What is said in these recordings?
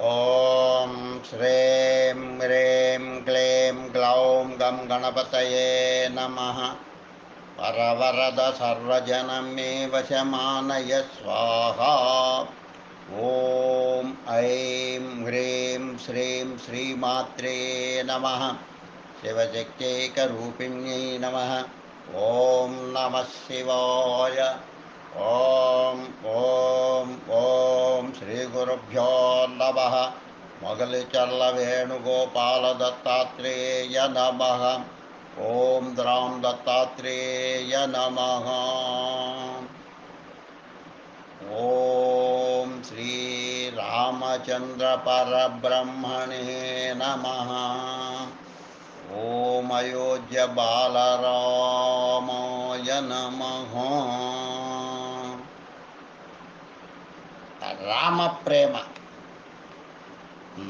ఓం శ్రీం హ్రీం క్లీం గ్లౌం గం గణపతయే నమః. వరవరద సర్వజనం మే వశమానయ స్వాహా. ఓం ఐం హ్రీం శ్రీం శ్రీమాత్రే నమః. శివశక్తైకరూపిణ్యై నమః. ఓం నమః శివాయ. ఓం ఓం ఓం శ్రీ గురుభ్యో నమః. మొగలిచర్ల వేణుగోపాల దత్తాత్రేయ నమః. ఓం ద్రాం దత్తాత్రేయ నమః. ఓం శ్రీ రామచంద్ర పరబ్రహ్మణే నమః. ఓం అయోధ్య బాలరామాయ నమః. రామప్రేమ.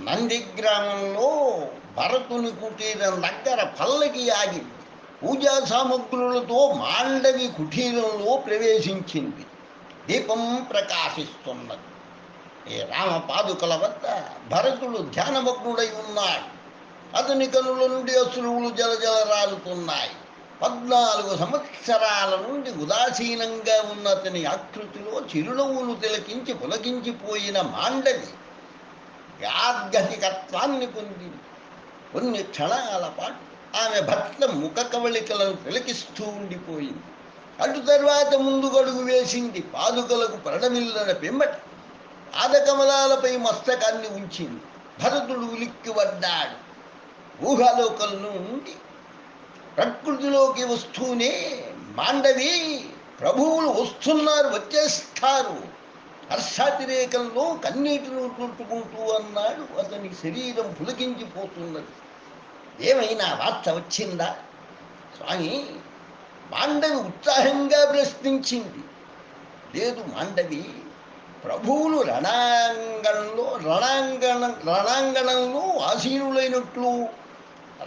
నంది గ్రామంలో భరతుని కుటీరం దగ్గర పల్లకి ఆగి పూజా సామగ్రులతో మాండవి కుటీరంలో ప్రవేశించింది. దీపం ప్రకాశిస్తున్నది. ఈ రామ పాదుకల వద్ద భరతుడు ధ్యానమగ్నుడై ఉన్నాడు. అతని కనుల నుండి అశ్రువులు జలజల రాలుతున్నాయి. 14 సంవత్సరాల నుండి ఉదాసీనంగా ఉన్న అతని ఆకృతిలో చిరునవ్వులు తిలకించి పులకించిపోయిన మాండవి గార్గతికత్వాన్ని పొందింది. కొన్ని క్షణాల పాటు ఆమె భర్త ముఖ కవళికలను తిలకిస్తూ ఉండిపోయింది. అటు తర్వాత ముందుగడుగు వేసింది. పాదుకలకు ప్రణమిల్లన పిమ్మట పాదకమలాలపై మస్తకాన్ని ఉంచింది. భరతుడు ఉలిక్కి పడ్డాడు. ఊహాలోకం నుండి ప్రకృతిలోకి వస్తూనే మాండవి, ప్రభువులు వస్తున్నారు, వచ్చేస్తారు, హర్షాతిరేకంలో కన్నీటిని తుట్టుకుంటూ అన్నాడు. అతని శరీరం పులకించిపోతున్నది. ఏమైనా వార్త వచ్చిందా స్వామి? మాండవి ఉత్సాహంగా ప్రశ్నించింది. లేదు మాండవి, ప్రభువులు రణాంగణంలో ఆసీనులైనట్లు,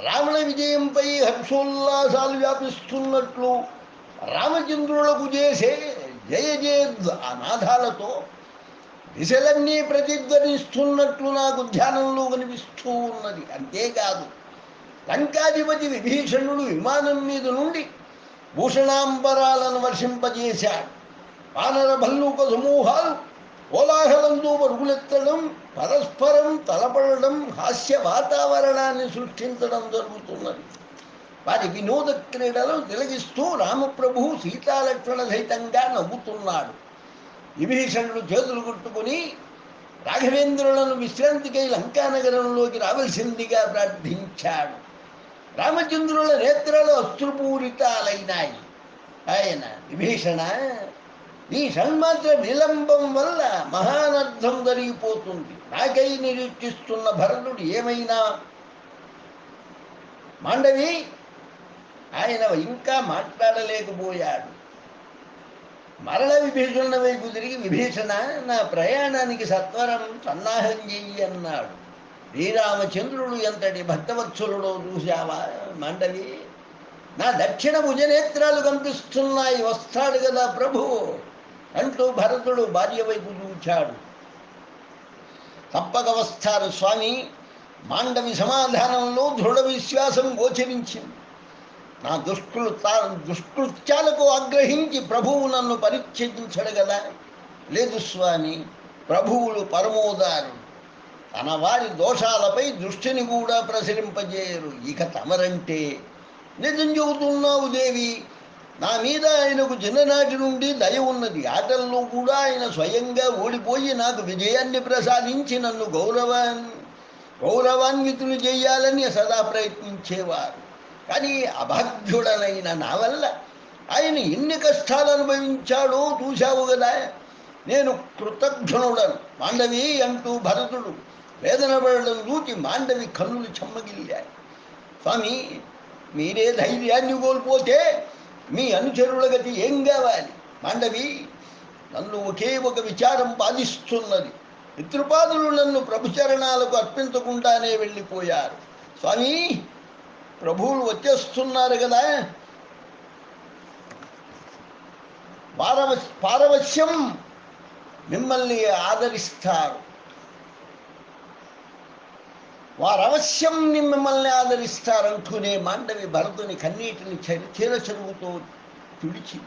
రావణ విజయంపై హర్షోల్లాసాలు వ్యాపిస్తున్నట్లు, రామచంద్రులకు చేసే జయ జయ నాదాలతో దిశలన్నీ ప్రతిధ్వనిస్తున్నట్లు నాకు ధ్యానంలో కనిపిస్తూ ఉన్నది. అంతేకాదు, లంకాధిపతి విభీషణుడు విమానం మీద నుండి భూషణాంబరాలను వర్షింపజేశాడు. వానర భల్లూక సమూహాలు కోలాహలంతో పరుగులెత్తడం, పరస్పరం తలపడడం, హాస్య వాతావరణాన్ని సృష్టించడం జరుగుతున్నది. వారి వినోద క్రీడలు తిలగిస్తూ రామప్రభువు సీతాలక్ష్మణ సహితంగా నవ్వుతున్నాడు. విభీషణుడు చేతులు కొట్టుకుని రాఘవేంద్రులను విశ్రాంతికై లంకానగరంలోకి రావలసిందిగా ప్రార్థించాడు. రామచంద్రుల నేత్రాలు అశ్రుపూరితాలైనాయి. ఆయన, విభీషణ, ఈ షణ్మాత్ర విలంబం వల్ల మహానర్థం జరిగిపోతుంది. నాకై నిరీక్షిస్తున్న భరతుడు ఏమైనా మాండవి. ఆయన ఇంకా మాట్లాడలేకపోయాడు. మరల విభీషణ వైపు తిరిగి, విభీషణ, నా ప్రయాణానికి సత్వరం సన్నాహం చెయ్యి అన్నాడు. శ్రీరామచంద్రుడు ఎంతటి భక్తవత్సలుడో చూశావా మాండవి? నా దక్షిణ భుజనేత్రాలు కనిపిస్తున్నాయి, వస్తాడు కదా ప్రభు అంటూ భరతుడు భార్య వైపు చూచాడు. తప్పక వస్తారు స్వామి. మాండవి సమాధానంలో దృఢ విశ్వాసం గోచరించింది. నా దుష్కృత్యాలకు ఆగ్రహించి ప్రభువు నన్ను పరిచ్ఛేదించడు కదా? లేదు స్వామి, ప్రభువులు పరమోదారు, తన వారి దోషాలపై దృష్టిని కూడా ప్రసరింపజేయరు. ఇక తమరంటే నిజం చెబుతున్నావు దేవి. నా మీద ఆయనకు చిన్ననాటి నుండి దయ ఉన్నది. ఆటల్లో కూడా ఆయన స్వయంగా ఓడిపోయి నాకు విజయాన్ని ప్రసాదించి నన్ను గౌరవాన్వితులు చేయాలని సదా ప్రయత్నించేవారు. కానీ అభాగ్యుడనైన నా వల్ల ఆయన ఎన్ని కష్టాలు అనుభవించాడో చూశావు కదా. నేను కృతజ్ఞుడను మాండవి అంటూ భరతుడు వేదన పడడం చూచి మాండవి కన్నులు చెమ్మగిల్లాయి. స్వామి, మీరే ధైర్యాన్ని కోల్పోతే మీ అనుచరుల గతి ఏం కావాలి? మాండవి, నన్ను ఒకే ఒక విచారం బాధిస్తున్నది. పితృపాదులు నన్ను ప్రభుచరణాలకు అర్పించకుండానే వెళ్ళిపోయారు. స్వామి, ప్రభువులు వచ్చేస్తున్నారు కదా. పారవశ్యం మిమ్మల్ని ఆదరిస్తారు. వారు అవశ్యం మిమ్మల్ని ఆదరిస్తారంటూనే మాండవి భరతుని కన్నీటిని చీల చెరువుతో తుడిచి,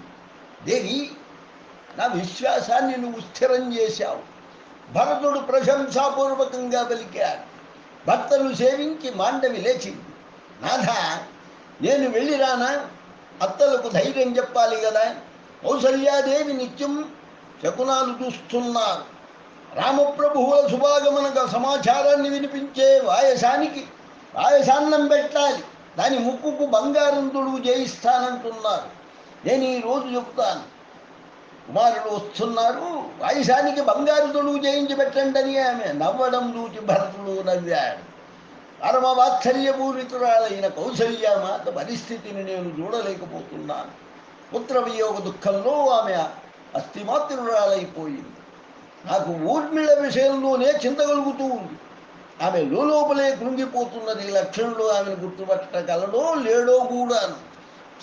దేవి, నా విశ్వాసాన్ని నువ్వు స్థిరం చేశావు. భరతుడు ప్రశంసాపూర్వకంగా పలికాడు. భర్తను సేవించి మాండవి లేచింది. నాథ, నేను వెళ్ళిరానా? అత్తలకు ధైర్యం చెప్పాలి కదా. కౌసల్యాదేవి నిత్యం శకునాలు చూస్తున్నారు. రామప్రభువుల శుభాగమన సమాచారాన్ని వినిపించే వాయసాన్నం పెట్టాలి. దాని ముక్కుకు బంగారం తొడుగు చేయిస్తానంటున్నారు. నేను ఈరోజు చెప్తాను, కుమారుడు వస్తున్నారు, వాయసానికి బంగారు తొడుగు చేయించి పెట్టండి అని ఆమె నవ్వడం చూచి భరతుడు నవ్వాడు. పరమ వాత్సల్యపూరితురాలైన కౌసల్యమాత పరిస్థితిని నేను చూడలేకపోతున్నాను. పుత్రవియోగ దుఃఖంలో ఆమె అస్థిమాత్రురాలైపోయింది. నాకు ఊర్మిళ విషయంలోనే చింత కలుగుతూ ఉంది. ఆమె లోపలే కృంగిపోతున్నది. లక్షణుడు ఆమెను గుర్తుపట్టగలడో లేడో కూడాను.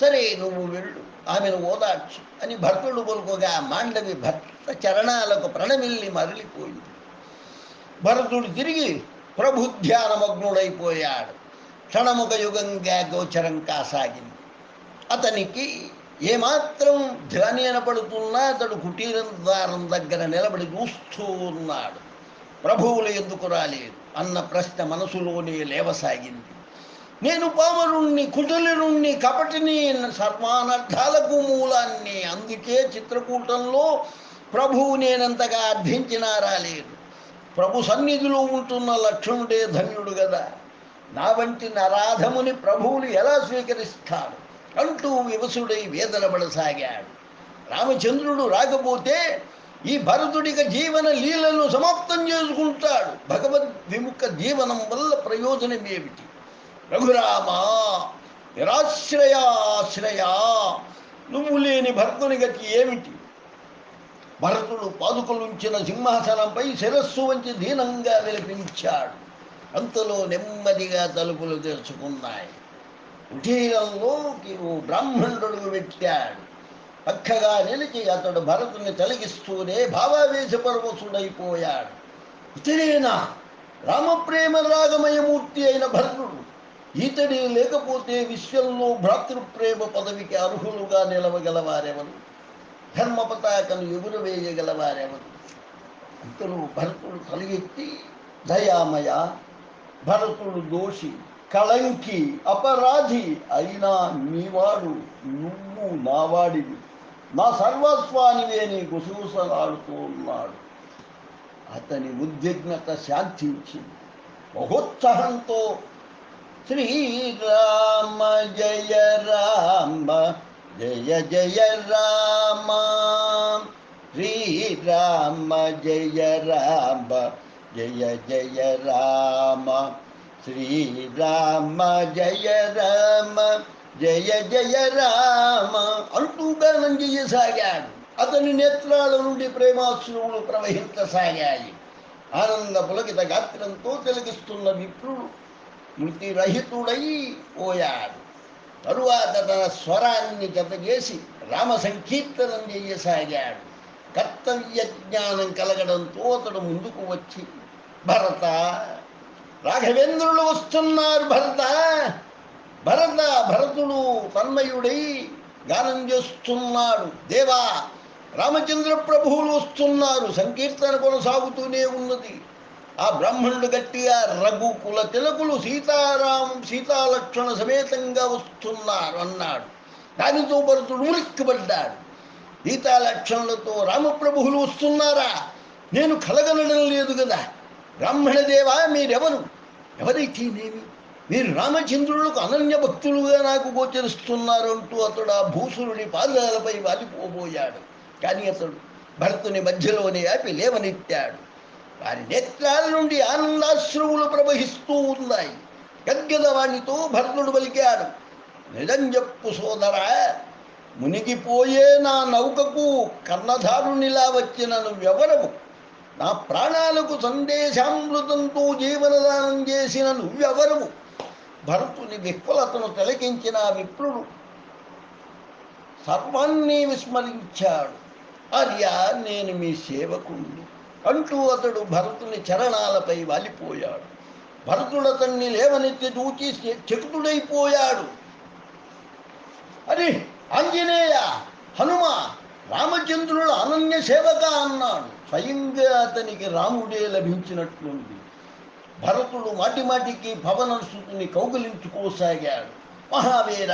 సరే, నువ్వు వెళ్ళు, ఆమెను ఓదార్చు అని భర్తుడు పలుకోగా మాండవి భర్త చరణాలకు ప్రణమిల్లి మరలిపోయింది. భరతుడు తిరిగి ప్రభుధ్యానమగ్నుడైపోయాడు. క్షణముఖ యుగంగా గోచరం కాసాగింది. అతనికి ఏమాత్రం ధ్యానపడుతున్నా అతడు కుటీరం ద్వారం దగ్గర నిలబడి చూస్తూ ఉన్నాడు. ప్రభువులు ఎందుకు రాలేదు అన్న ప్రశ్న మనసులోనే లేవసాగింది. నేను పామరుణ్ణి, కుటిలుణ్ణి, కపటిని, సర్వానర్థాలకు మూలాన్ని. అందుకే చిత్రకూటంలో ప్రభువు నేనంతగా అర్థించినా రాలేదు. ప్రభు సన్నిధిలో ఉంటున్న లక్ష్మణుడే ధన్యుడు కదా. నా వంటి నరాధముని ప్రభువులు ఎలా స్వీకరిస్తాడు అంటూ వివసుడై వేదన పడసాగాడు. రామచంద్రుడు రాకపోతే ఈ భరతుడిక జీవన లీలను సమాప్తం చేసుకుంటాడు. భగవద్ విముఖ జీవనం వల్ల ప్రయోజనం ఏమిటి? రఘురామా, నిరాశ్రయాశ్రయా, నువ్వు లేని భరతుని గతి ఏమిటి? భరతుడు పాదుకలుంచిన సింహాసనంపై శిరస్సు వంచి దీనంగా విలపించాడు. అంతలో నెమ్మదిగా తలుపులు తెరుచుకున్నాయి. కుటీరంలోకి ఓ బ్రాహ్మణుడు పెట్టాడు. పక్కగా నిలిచి అతడు భరతుని తొలగిస్తూనే భావావేశ పరవశుడైపోయాడు. ఇతడేనా రామప్రేమ రాగమయమూర్తి అయిన భరతుడు? ఈతడే లేకపోతే విశ్వంలో భ్రాతృప్రేమ పదవికి అర్హులుగా నిలవగలవారెవరు? ధర్మ పతాకను ఎగురవేయగలవారెవరు? అంతలో భరతుడు తలెత్తి, దయామయ, భరతుడు దోషి, కళంకి, అపరాధి అయినా నీవాడు, నువ్వు నావాడివి, నా సర్వస్వానివే నీ గుసగుసలాడుతూ ఉన్నాడు. అతని ఉద్విగ్నత శాంతించింది. మహోత్సాహంతో శ్రీరామ జయ రామ జయ జయ రామ, శ్రీరామ జయ రామ జయ జయ రామ, శ్రీరామ జయ రామ జయ జయ రామ అంటూ గానం చేయసాగాడు. అతని నేత్రాల నుండి ప్రేమాశ్రువులు ప్రవహించసాగాయి. ఆనంద పులకిత గాత్రంతో తిలకిస్తున్న విప్రుడు మృతిరహితుడై పోయాడు. తరువాత తన స్వరాన్ని జతచేసి రామ సంకీర్తనం చేయసాగాడు. కర్తవ్య జ్ఞానం కలగడంతో అతడు ముందుకు వచ్చి, భరత, రాఘవేంద్రులు వస్తున్నారు భరత, భరత. భరతుడు తన్మయుడై గానం చేస్తున్నాడు. దేవా, రామచంద్ర ప్రభువులు వస్తున్నారు. సంకీర్తన కొనసాగుతూనే ఉన్నది. ఆ బ్రాహ్మణుడు గట్టిగా, రఘుకుల తిలకులు సీతాలక్ష్మణ సమేతంగా వస్తున్నారు అన్నాడు. దానితో భరతుడు ఉలిక్కిపడ్డాడు. సీతాలక్ష్మణులతో రామప్రభువులు వస్తున్నారా? నేను కలగనడం లేదు కదా. బ్రాహ్మణదేవా, మీరెవరు? ఎవరైతేనేమి మీరు రామచంద్రులకు అనన్య భక్తులుగా నాకు గోచరిస్తున్నారు అంటూ అతడు ఆ భూసురుడి పాదాలపై వాలిపోబోయాడు. కానీ అతడు భరతుని మధ్యలోనే ఆపి లేవనెత్తాడు. వారి నేత్రాల నుండి ఆనందాశ్రువులు ప్రవహిస్తూ ఉన్నాయి. గద్గదవాణితో భరతుడు పలికాడు, నిజం చెప్పు సోదరా, మునిగిపోయే నా నౌకకు కర్ణధారునిలా వచ్చిన నువ్వెవరవు? నా ప్రాణాలకు సందేశామృతంతో జీవనదానం చేసిన నువ్వెవరవు? భరతుని విహ్వలతను తిలకించిన విప్రుడు సర్వాన్ని విస్మరించాడు. ఆర్య, నేను మీ సేవకుణ్ణి అంటూ అతడు భరతుని చరణాలపై వాలిపోయాడు. భరతుడతన్ని లేవనెత్తి చూచి చకితుడైపోయాడు. అరే ఆంజనేయ, హనుమ, రామచంద్రుడు అనన్య సేవక అన్నాడు. స్వయంగా అతనికి రాముడే లభించినట్లుంది. భరతుడు మాటిమాటికి పవనసుతుని కౌగిలించుకోసాగాడు. మహావీర,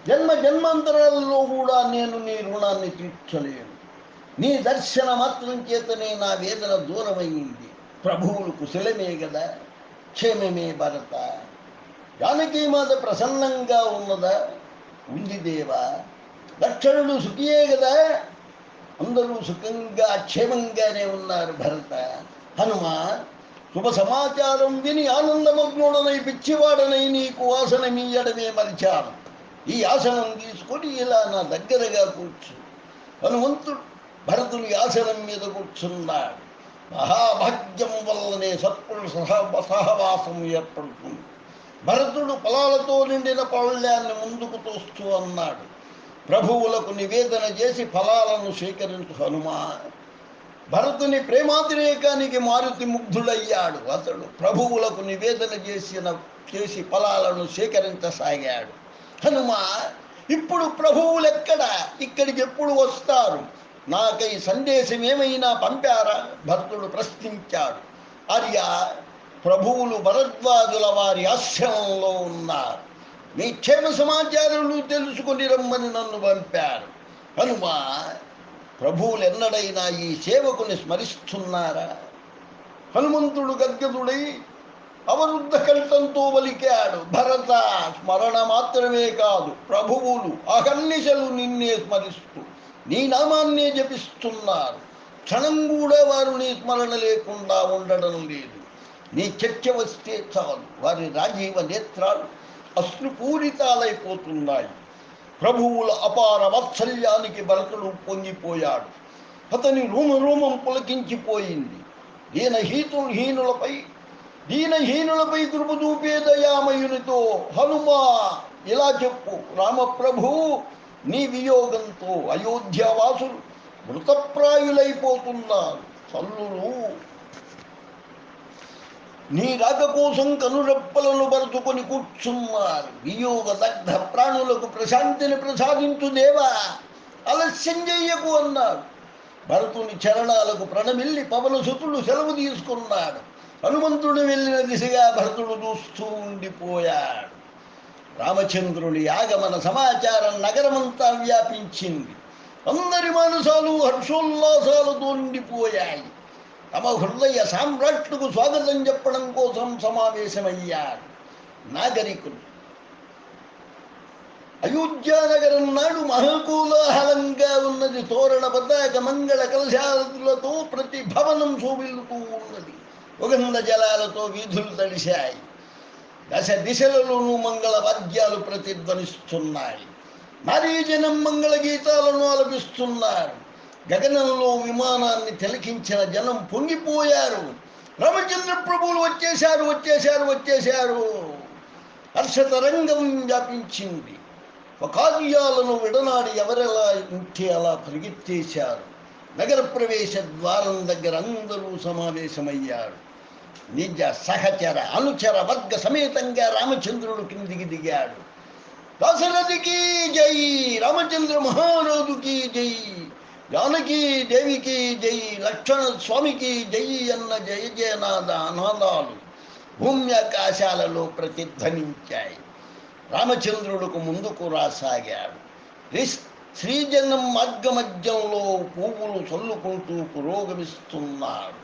జన్మ జన్మాంతరాలలో కూడా నేను నీ రుణాన్ని తీర్చలేను. నీ దర్శన మాత్రం చేతనే నా వేదన దూరమైంది. ప్రభువులు కుశలమే కదా, క్షేమమే భరత. జానకీమాత ప్రసన్నంగా ఉన్నదా? ఉంది దేవా. లక్షణుడు సుఖియే కదా, అందరూ సుఖంగా క్షేమంగానే ఉన్నారు భరత. హనుమ, శుభ సమాచారం విని ఆనందమగ్నుడనై పిచ్చివాడనై నీకు ఆసనమీయడమే మరిచాను. ఈ ఆసనం తీసుకొని ఇలా నా దగ్గరగా కూర్చు. హనుమంతుడు భరతుని ఆసనం మీద కూర్చున్నాడు. మహాభాగ్యం వల్లనే సత్పురుష సహవాసం ఏర్పడుతుంది. భరతుడు ఫలాలతో నిండిన పళ్ళాన్ని ముందుకు తోస్తూ అన్నాడు. ప్రభువులకు నివేదన చేసి ఫలాలను స్వీకరించు హనుమా. భరతుని ప్రేమాతిరేకానికి మారుతి ముగ్ధుడయ్యాడు. అతడు ప్రభువులకు నివేదన చేసి ఫలాలను స్వీకరించసాగాడు. హనుమా, ఇప్పుడు ప్రభువులెక్కడ? ఇక్కడికి ఎప్పుడు వస్తారు? నాకై సందేశం ఏమైనా పంపారా? భరతుడు ప్రశ్నించాడు. ఆర్య, ప్రభువులు భరద్వాజుల వారి ఆశ్రమంలో ఉన్నారు. మీ క్షేమ సమాచారాలు తెలుసుకుని రమ్మని నన్ను పంపారు. హనుమా, ప్రభువులు ఎన్నడైనా ఈ సేవకుని స్మరిస్తున్నారా? హనుమంతుడు గద్గదుడై అవరుద్ధ కంఠంతో వలికాడు. భరత, స్మరణ మాత్రమే కాదు, ప్రభువులు అహర్నిశలు నిన్నే స్మరిస్తూ నీ నామాన్నే జపిస్తున్నారు. క్షణం కూడా వారు నీ స్మరణ లేకుండా ఉండడం లేదు. నీ చర్చ వస్తే చాలు వారి రాజీవ నేత్రాలు అశ్రుపూరితాలైపోతున్నాయి. ప్రభువుల అపార వాత్సల్యానికి భరతుడు పొంగిపోయాడు. అతని రూమం పులకించిపోయింది. దీనహీనులపై కృప చూపే దయామయునితో, హనుమా ఇలా చెప్పు, రామప్రభు, నీ వియోగంతో అయోధ్యవాసులు మృతప్రాయులైపోతున్నారు. తల్లులు నీ రాక కోసం కనురెప్పలను బరుచుకొని కూర్చున్నారు. వియోగ దగ్ధ ప్రాణులకు ప్రశాంతిని ప్రసాదించు దేవా, ఆలస్యం చెయ్యకు అన్నాడు. భరతుని చరణాలకు ప్రణమిల్లి పవనసుతుడు సెలవు తీసుకున్నాడు. హనుమంతుడు వెళ్ళిన దిశగా భరతుడు చూస్తూ ఉండిపోయాడు. రామచంద్రుని ఆగమన సమాచారం నగరమంతా వ్యాపించింది. అందరి మనసాలు హర్షోల్లాసాలతో నిండిపోయాయి. తమ హృదయ సామ్రాట్లకు స్వాగతం చెప్పడం కోసం సమావేశమయ్యారు నాగరికులు. అయోధ్యానగరం నాడు మహాకోలాహలంగా ఉన్నది. తోరణ పతాక మంగళ కలశాలతో ప్రతి భవనం శోభిల్లుతూ ఉన్నది. సుగంధ జలాలతో వీధులు తడిశాయి. దశ దిశలలోనూ మంగళ వాద్యాలు ప్రతిధ్వనిస్తున్నాయి. నారీజనం మంగళ గీతాలను ఆలపిస్తున్నారు. గగనంలో విమానాన్ని తిలకించిన జనం పొంగిపోయారు. రామచంద్ర ప్రభువులు వచ్చేశారు. హర్షతరంగం వ్యాపించింది. కార్యాలను విడనాడి ఎవరెలా ఉంటే అలా పరిగెత్తేశారు. నగర ప్రవేశ ద్వారం దగ్గర అందరూ సమావేశమయ్యారు. నిజ సహచర అనుచర వర్గ సమేతంగా రామచంద్రుడు కిందికి దిగాడు. దశరథికి జై, రామచంద్ర మహారాజుకి జై, జానకీ దేవికి జై, లక్ష్మణ స్వామికి జై అన్న జయ జయనాదాలు భూమ్యాకాశాలలో ప్రతిధ్వనించాయి. రామచంద్రుడుకు ముందుకు రాసాగాడు. శ్రీజనం మార్గమధ్యంలో పువ్వులు చల్లుకుంటూ పురోగమిస్తున్నారు.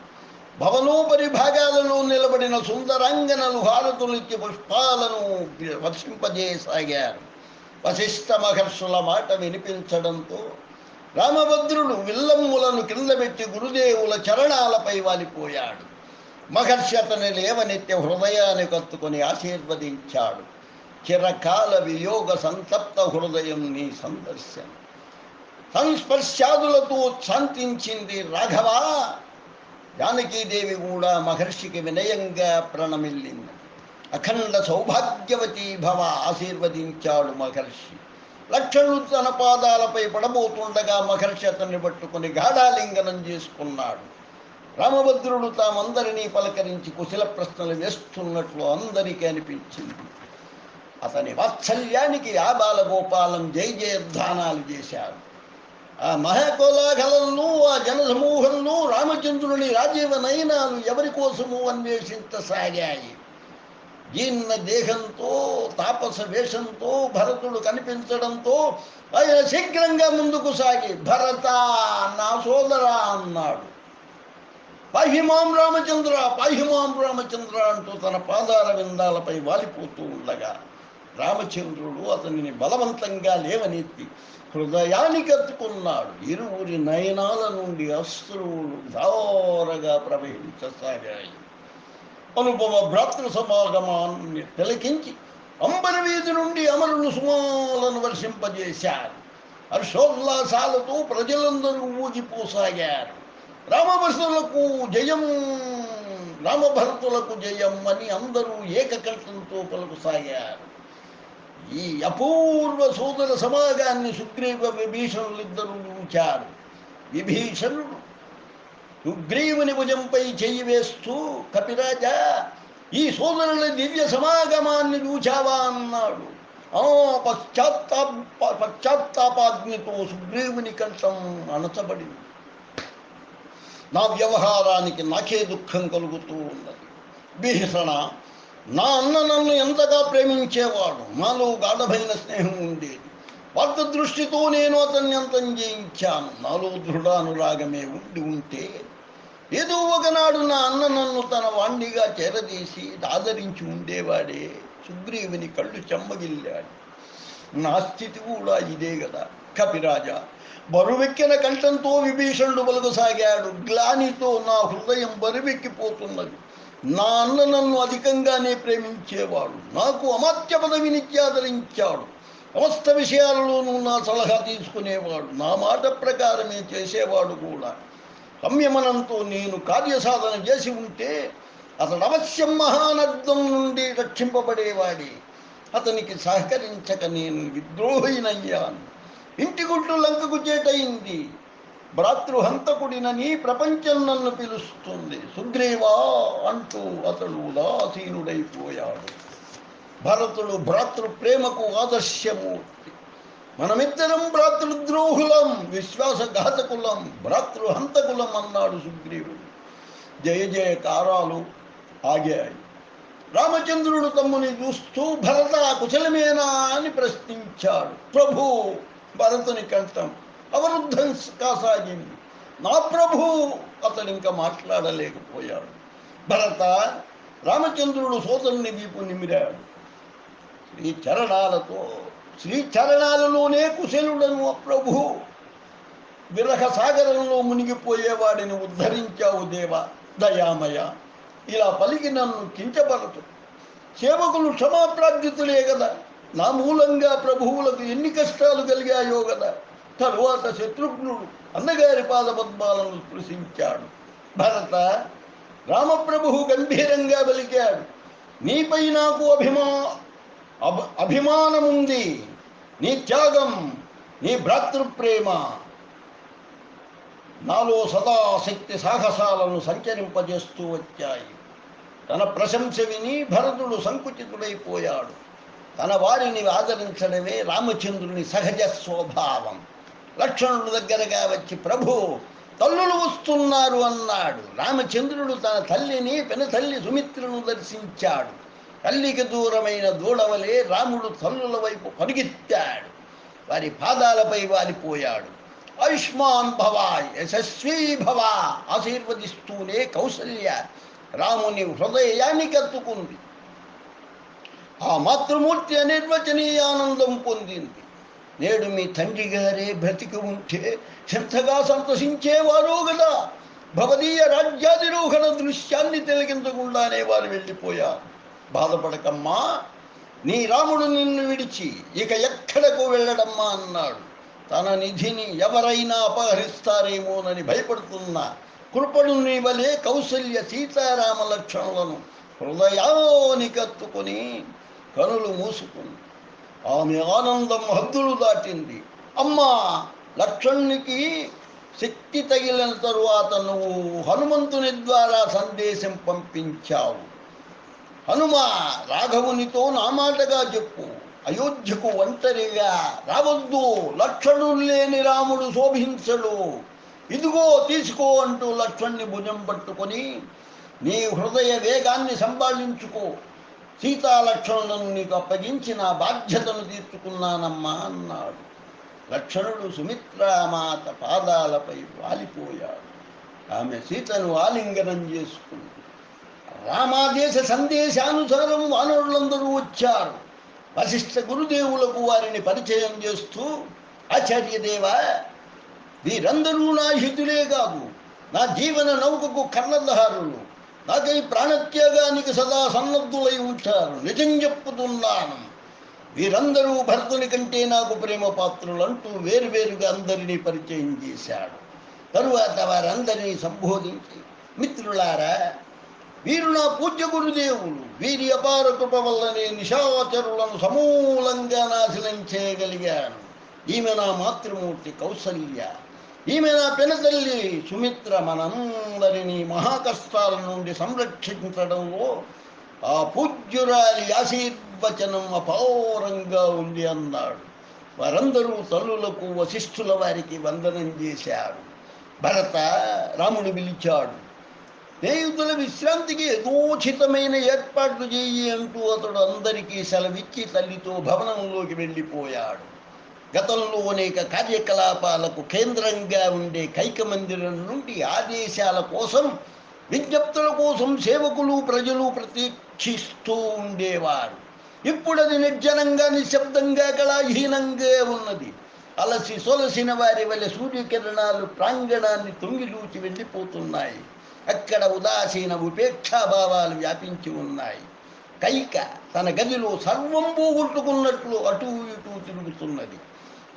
భవనోపరి భాగాలలో నిలబడిన సుందరాంగనలు హారతులిచ్చి పుష్పాలను వర్షింపజేయసాగారు. వశిష్ఠ మహర్షుల మాట వినిపించడంతో రామభద్రుడు విల్లమ్ములను కిందబెట్టి గురుదేవుల చరణాలపై వాలిపోయాడు. మహర్షి అతని లేవనెత్తి హృదయాన్ని కత్తుకొని ఆశీర్వదించాడు. చిరకాల వియోగ సంతప్త హృదయం నీ సందర్శనం సంస్పర్శాదులతో శాంతించింది. రాఘవా, జానకీదేవి కూడా మహర్షికి వినయంగా ప్రణమిల్లింది. అఖండ సౌభాగ్యవతి భవ ఆశీర్వదించాడు మహర్షి. లక్ష్మణుడు తన పాదాలపై పడబోతుండగా మహర్షి అతన్ని పట్టుకుని గాఢాలింగనం చేసుకున్నాడు. రామభద్రుడు తామందరినీ పలకరించి కుశల ప్రశ్నలు వేస్తున్నట్లు అందరికీ అనిపించింది. అతని వాత్సల్యానికి ఆ బాలగోపాలం జయ జయధ్వానాలు చేశారు. ఆ మహాకోలాహలంలో, ఆ జనసమూహంలో రామచంద్రుని రాజీవ నయనాలు ఎవరి కోసము అన్వేషించసాగాయి. జీర్ణ దేహంతో, తాపస వేషంతో భరతుడు కనిపించడంతో ఆయన శీఘ్రంగా ముందుకు సాగి, భరత నా సోదరా అన్నాడు. పాహిమాం రామచంద్ర, పాహిమాం రామచంద్ర అంటూ తన పాదార విందాలపై వాలిపోతూ ఉండగా రామచంద్రుడు అతనిని బలవంతంగా లేవనెత్తి హృదయానికి అత్తుకున్నాడు. ఇరువురి నయనాల నుండి అశ్రువులు ధారగా ప్రవహించసాగాయి. అనుపమ భ్రాతృ సమాగమాన్ని తిలకించి అంబరి వీధి నుండి అమరులు సుమాలను వర్షింపజేశారు. హర్షోల్లాసాలతో ప్రజలందరూ ఊగిపోసాగారు. రామభరతులకు జయం, రామభరతులకు జయం అని అందరూ ఏకకంఠంతో పలుకుసాగారు. ఈ అపూర్వ సోదర సమాగాన్ని సుగ్రీవ విభీషణులిద్దరూ చూచారు. విభీషణుడు సుగ్రీవుని భుజంపై చెయ్యి వేస్తూ, కపిరాజా, ఈ సోదరుల దివ్య సమాగమాన్ని చూచావా అన్నాడు. పశ్చాత్తాపాగ్నితో సుగ్రీవుని కంఠం అణచబడింది. నా వ్యవహారానికి నాకే దుఃఖం కలుగుతూ ఉన్నది. భీషణ, నా అన్న నన్ను ఎంతగా ప్రేమించేవాడు. నాలో గాఢమైన స్నేహం ఉండేది. వార్త దృష్టితో నేను అతన్ని అంతం చేయించాను. నాలో దృఢానురాగమే ఉంటే ఏదో ఒకనాడు నా అన్న నన్ను తన వాణ్ణిగా చేరదీసి ఆదరించి ఉండేవాడే. సుగ్రీవుని కళ్ళు చెమ్మగిల్లాడు. నా స్థితి కూడా ఇదే కదా కపిరాజా. బరువెక్కిన కంఠంతో విభీషణుడు పలుకసాగాడు. గ్లానితో నా హృదయం బరువెక్కిపోతున్నది. నా అన్న నన్ను అధికంగానే ప్రేమించేవాడు. నాకు అమాత్య పదవినిచ్చి ఆదరించాడు. సమస్త విషయాలలోనూ నా సలహా తీసుకునేవాడు. నా మాట ప్రకారమే చేసేవాడు కూడా. సంయమనంతో నేను కార్యసాధన చేసి ఉంటే అతడు అవశ్యం మహానర్థం నుండి రక్షింపబడేవాడే. అతనికి సహకరించక నేను విద్రోహినయ్యాను. ఇంటి గుట్టు లంకకు చేటయింది. భ్రాతృహంతకుడినని ప్రపంచం నన్ను పిలుస్తుంది. సుగ్రీవా అంటూ అతడు ఉదాసీనుడైపోయాడు. భరతుడు భ్రాతృ ప్రేమకు ఆదర్శమూర్తి. మనమిద్దరం భ్రాతృద్రోహులం, విశ్వాసఘాతకులం, భ్రాతృహంతకులం అన్నాడు సుగ్రీవుడు. జయ జయకారాలు ఆగాయి. రామచంద్రుడు తమ్ముని చూస్తూ, భరత కుశలమేనా అని ప్రశ్నించాడు. ప్రభు, భరతుని కంఠం అవరుద్ధం కాసాగింది. నా ప్రభు, అతడు ఇంకా మాట్లాడలేకపోయాడు. భరత, రామచంద్రుడు సోదరుని వీపు నిమిరాడు. శ్రీచరణాలలోనే కుశలుడను ప్రభు. విరహ సాగరంలో మునిగిపోయేవాడిని ఉద్ధరించావు దేవా, దయామయ. ఇలా పలికి నన్ను కించపరచు. సేవకులు క్షమాప్రార్థితులే కదా. నా మూలంగా ప్రభువులకు ఎన్ని కష్టాలు కలిగాయో కదా. తరువాత శత్రుఘ్నుడు అన్నగారి పాదపద్మాలను స్పృశించాడు. భరత, రామప్రభు గంభీరంగా పలికాడు. నీపై నాకు అభిమానముంది. నీ త్యాగం, నీ భ్రాతృప్రేమ నాలో సదాశక్తి సాహసాలను సంచరింపజేస్తూ వచ్చాయి. తన ప్రశంస విని భరతుడు సంకుచితుడైపోయాడు. తన వారిని ఆదరించడమే రామచంద్రుని సహజ స్వభావం. లక్ష్మణుడి దగ్గరగా వచ్చి, ప్రభు, తల్లులు వస్తున్నారు అన్నాడు. రామచంద్రుడు తన తల్లిని, పెనతల్లి సుమిత్రను దర్శించాడు. తల్లికి దూరమైన దూడవలే రాముడు తల్లుల వైపు పరిగెత్తాడు. వారి పాదాలపై వాలిపోయాడు. ఆయుష్మాన్ భవ, యశస్వీ భవ ఆశీర్వదిస్తూనే కౌసల్య రాముని హృదయానికి అత్తుకుంది. ఆ మాతృమూర్తి అనిర్వచనీయ ఆనందం పొందింది. నేడు మీ తండ్రి గారే బ్రతికి ఉంటే ఎంతగా సంతోషించేవారో కదా. భవదీయ రాజ్యాధిరోహణ దృశ్యాన్ని తిలకించకుండానే వారు వెళ్ళిపోయారు. బాధపడకమ్మా, నీ రాముడు నిన్ను విడిచి ఇక ఎక్కడకు వెళ్ళడమ్మా అన్నాడు. తన నిధిని ఎవరైనా అపహరిస్తారేమోనని భయపడుతున్న కృపణుని వలె కౌసల్య సీతారామ లక్ష్మణులను హృదయానికత్తుకుని కనులు మూసుకుంది. ఆమె ఆనందం హద్దులు దాటింది. అమ్మా, లక్ష్మణునికి శక్తి తగిలిన తరువాత నువ్వు హనుమంతుని ద్వారా సందేశం పంపించావు. హనుమా, రాఘవునితో నా మాటగా చెప్పు, అయోధ్యకు ఒంటరిగా రావద్దు, లక్షణులు లేని రాముడు శోభించడు, ఇదిగో తీసుకో అంటూ లక్ష్మణ్ణి భుజం పట్టుకొని నీ హృదయ వేగాన్ని సంపాదించుకో, సీతాలక్ష్మణులను నీకు అప్పగించి నా బాధ్యతను తీర్చుకున్నానమ్మా అన్నాడు. లక్ష్మణుడు సుమిత్రామాత పాదాలపై వాలిపోయాడు. ఆమె సీతను ఆలింగనం చేసుకుంది. రామాదేశ సందేశానుసారం వానరులందరూ వచ్చారు. వశిష్ఠ గురుదేవులకు వారిని పరిచయం చేస్తూ, ఆచార్యదేవ, వీరందరూ నా హితులే కాదు, నా జీవన నౌకకు కర్ణధారులు, నాకై ప్రాణత్యాగానికి సదా సన్నద్ధులై ఉంటారు. నిజం చెప్పుతున్నాను, వీరందరూ భరతుని కంటే నాకు ప్రేమ పాత్రులు అంటూ వేరువేరుగా అందరినీ పరిచయం చేశాడు. తరువాత వారందరినీ సంబోధించి, మిత్రులారా, వీరు నా పూజ్య గురుదేవులు, వీరి అపార కృప వల్లనే నిశాచరులను సమూలంగా నాశనం చేయగలిగాను. ఈమె నా మాతృమూర్తి కౌసల్య, ఈమె నా పెనతల్లి సుమిత్ర మనందరినీ మహాకష్టాల నుండి సంరక్షించడంలో ఆ పూజ్యురాలి ఆశీర్వచనం అపారంగా ఉంది అన్నాడు. వారందరూ తల్లులకు వశిష్ఠుల వారికి వందనం చేశారు. భరత, రాముడు పిలిచాడు. స్నేహితుల విశ్రాంతికి యథోచితమైన ఏర్పాట్లు చేయి అంటూ అతడు అందరికీ సెలవిచ్చి తల్లితో భవనంలోకి వెళ్ళిపోయాడు. గతంలో అనేక కార్యకలాపాలకు కేంద్రంగా ఉండే కైక మందిరం నుండి ఆదేశాల కోసం, విజ్ఞప్తుల కోసం సేవకులు ప్రజలు ప్రతీక్షిస్తూ ఉండేవారు. ఇప్పుడు అది నిర్జనంగా నిశ్శబ్దంగా కళాహీనంగా ఉన్నది. అలసి సొలసిన వారి వలె సూర్యకిరణాలు ప్రాంగణాన్ని తొంగిలూచి వెళ్ళిపోతున్నాయి. అక్కడ ఉదాసీన ఉపేక్షాభావాలు వ్యాపించి ఉన్నాయి. కైక తన గదిలో సర్వం పోగొట్టుకున్నట్లు అటూ ఇటూ తిరుగుతున్నది.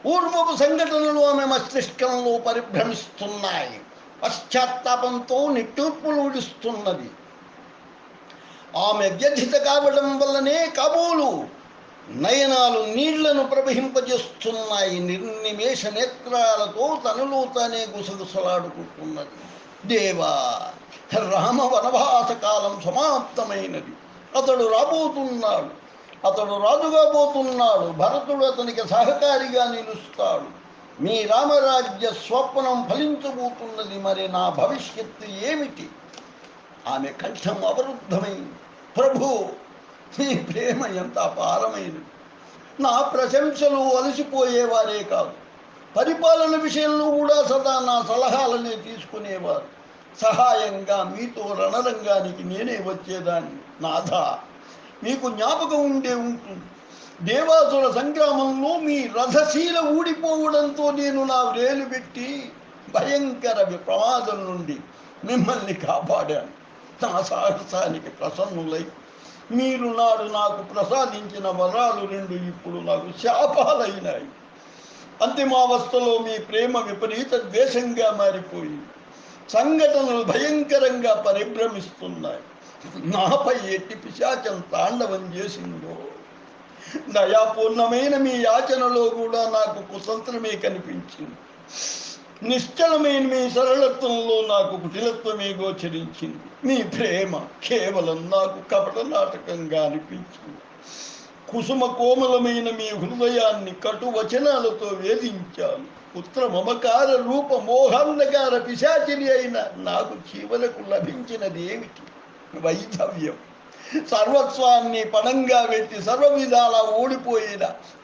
పూర్వపు సంఘటనలు ఆమె మస్తిష్కంలో పరిభ్రమిస్తున్నాయి. పశ్చాత్తాపంతో నిట్టూర్పులు విడుస్తున్నది. ఆమె వ్యధిత కావడం వల్లనే కాబోలు నయనాలు నీళ్లను ప్రవహింపజేస్తున్నాయి. నిర్నిమేష నేత్రాలతో తనలో తానే గుసగుసలాడుకుంటున్నది. దేవా, రామ వనవాస కాలం సమాప్తమైనది. అతడు రాబోతున్నాడు, అతడు రాజుగా పోతున్నాడు. భరతుడు అతనికి సహకారిగా నిలుస్తాడు. మీ రామరాజ్య స్వప్నం ఫలించబోతున్నది. మరి నా భవిష్యత్తు ఏమిటి? ఆమె కంఠం అవరుద్ధమైంది. ప్రభు, నీ ప్రేమ ఎంత అపారమైనది. నా ప్రశంసలు అలసిపోయేవారే కాదు, పరిపాలన విషయంలో కూడా సదా నా సలహాలనే తీసుకునేవారు. సహాయంగా మీతో రణరంగానికి నేనే వచ్చేదాన్ని. నాథా, మీకు జ్ఞాపకం ఉండే ఉంటుంది, దేవాసుర సంగ్రామంలో మీ రథశీల ఊడిపోవడంతో నేను నా వేలు పెట్టి భయంకర ప్రమాదం నుండి మిమ్మల్ని కాపాడాను. నా సాహసానికి ప్రసన్నులై మీరు నాడు నాకు ప్రసాదించిన వరాలు రెండు ఇప్పుడు నాకు శాపాలైనాయి. అంతిమావస్థలో మీ ప్రేమ విపరీత ద్వేషంగా మారిపోయింది. సంఘటనలు భయంకరంగా పరిభ్రమిస్తున్నాయి. నాపై ఎట్టి పిశాచం తాండవం చేసిందో, దయాపూర్ణమైన మీ యాచనలో కూడా నాకు కుతంత్రమే కనిపించింది. నిశ్చలమైన మీ సరళత్వంలో నాకు కుటిలత్వమే గోచరించింది. మీ ప్రేమ కేవలం నాకు కపట నాటకంగా అనిపించింది. కుసుమ కోమలమైన మీ హృదయాన్ని కటు వచనాలతో వేధించాను. పుత్ర మమకార రూప మోహాంధకార పిశాచిని అయిన నాకు జీవనకు లభించినది ఏమిటి? వైధవ్యం. సర్వస్వాన్ని పణంగా పెట్టి సర్వ విధాలా ఓడిపోయిన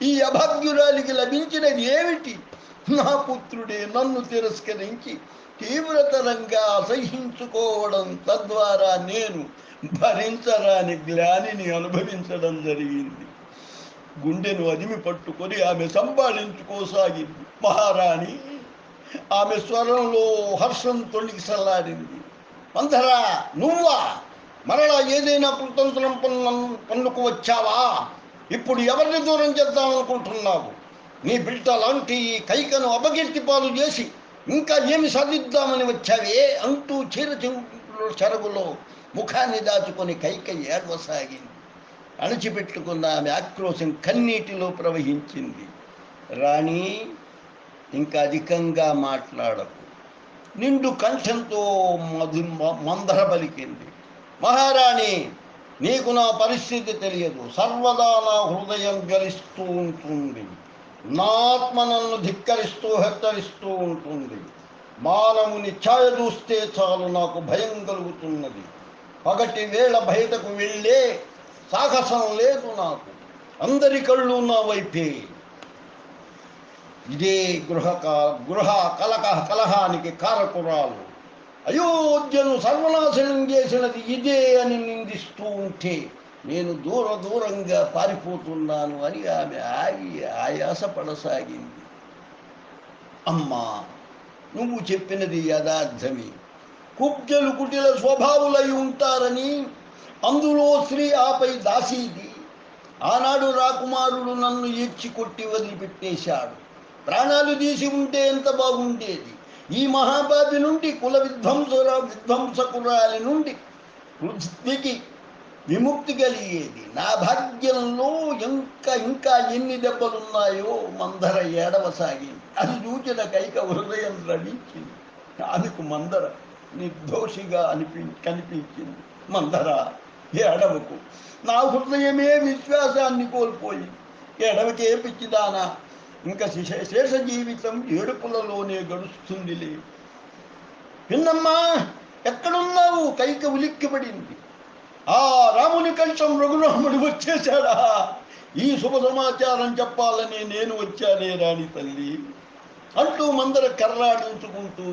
ఈ అభాగ్యురాలికి లభించినది ఏమిటి? నా పుత్రుడే నన్ను తిరస్కరించి తీవ్రతరంగా అసహించుకోవడం, తద్వారా నేను భరించరాని గ్లానిని అనుభవించడం జరిగింది. గుండెను అదిమి పట్టుకొని ఆమె సంపాదించుకోసాగింది. మహారాణి, ఆమె స్వరంలో హర్షం తొణికిసలాడింది. మంథరా, నువ్వా? మరలా ఏదైనా కుతంత్రం పన్నుకు వచ్చావా? ఇప్పుడు ఎవరిని దూరం చేద్దామనుకుంటున్నావు? నీ బిడ్డ లాంటి ఈ కైకను అపకీర్తి పాలు చేసి ఇంకా ఏమి సాధిద్దామని వచ్చావే అంటూ చెరగులో ముఖాన్ని దాచుకొని కైక ఏడవసాగింది. అణచిపెట్టుకున్న ఆమె ఆక్రోశం కన్నీటిలో ప్రవహించింది. రాణి, ఇంకా అధికంగా మాట్లాడకు. నిండు కంఠంతో మందర పలికింది. మహారాణి, నీకు నా పరిస్థితి తెలియదు. సర్వదా నా హృదయం గలిస్తూ ఉంటుంది. నా ఆత్మ నన్ను ధిక్కరిస్తూ హెచ్చరిస్తూ ఉంటుంది. మానవుని ఛాయ చూస్తే చాలు నాకు భయం కలుగుతున్నది. పగటి వేళ బయటకు వెళ్ళే సాహసం లేదు నాకు. అందరి కళ్ళు నా వైపే. ఇదే గృహ కలహానికి కారకురాలు. అయోధ్యను సర్వనాశనం చేసినది ఇదే అని నిందిస్తూ ఉంటే నేను దూరంగా పారిపోతున్నాను అని ఆమె ఆయాసపడసాగింది. అమ్మా, నువ్వు చెప్పినది యథార్థమే. కుబ్జలు కుటిల స్వభావులై ఉంటారని, అందులో స్త్రీ ఆపై దాసీది. ఆనాడు రాకుమారుడు నన్ను ఈడ్చి కొట్టి వదిలిపెట్టేశాడు. ప్రాణాలు తీసి ఉంటే ఎంత బాగుండేది. ఈ మహాపాపి నుండి, కుల విధ్వంసకురాలి నుండి పృథ్వీకి విముక్తి కలిగేది. నా భాగ్యంలో ఇంకా ఎన్ని దెబ్బలున్నాయో. మందర ఏడవసాగింది. అది చూచిన కైక హృదయం రడించింది. ఆమెకు మందర నిర్దోషిగా కనిపించింది. మందర, ఏడవకు. నా హృదయమే విశ్వాసాన్ని కోల్పోయింది. ఏడవకే పిచ్చిదానా, ఇంకా శేష జీవితం ఏడుపులలోనే గడుస్తుందిలే. పిన్నమ్మా, ఎక్కడున్నావు? కైక ఉలిక్కిపడింది. ఆ రాముని కంఠం రఘురాముడు వచ్చేశాడా? ఈ శుభ సమాచారం చెప్పాలని నేను వచ్చానే రాణి తల్లి అంటూ మందర కర్రాడించుకుంటూ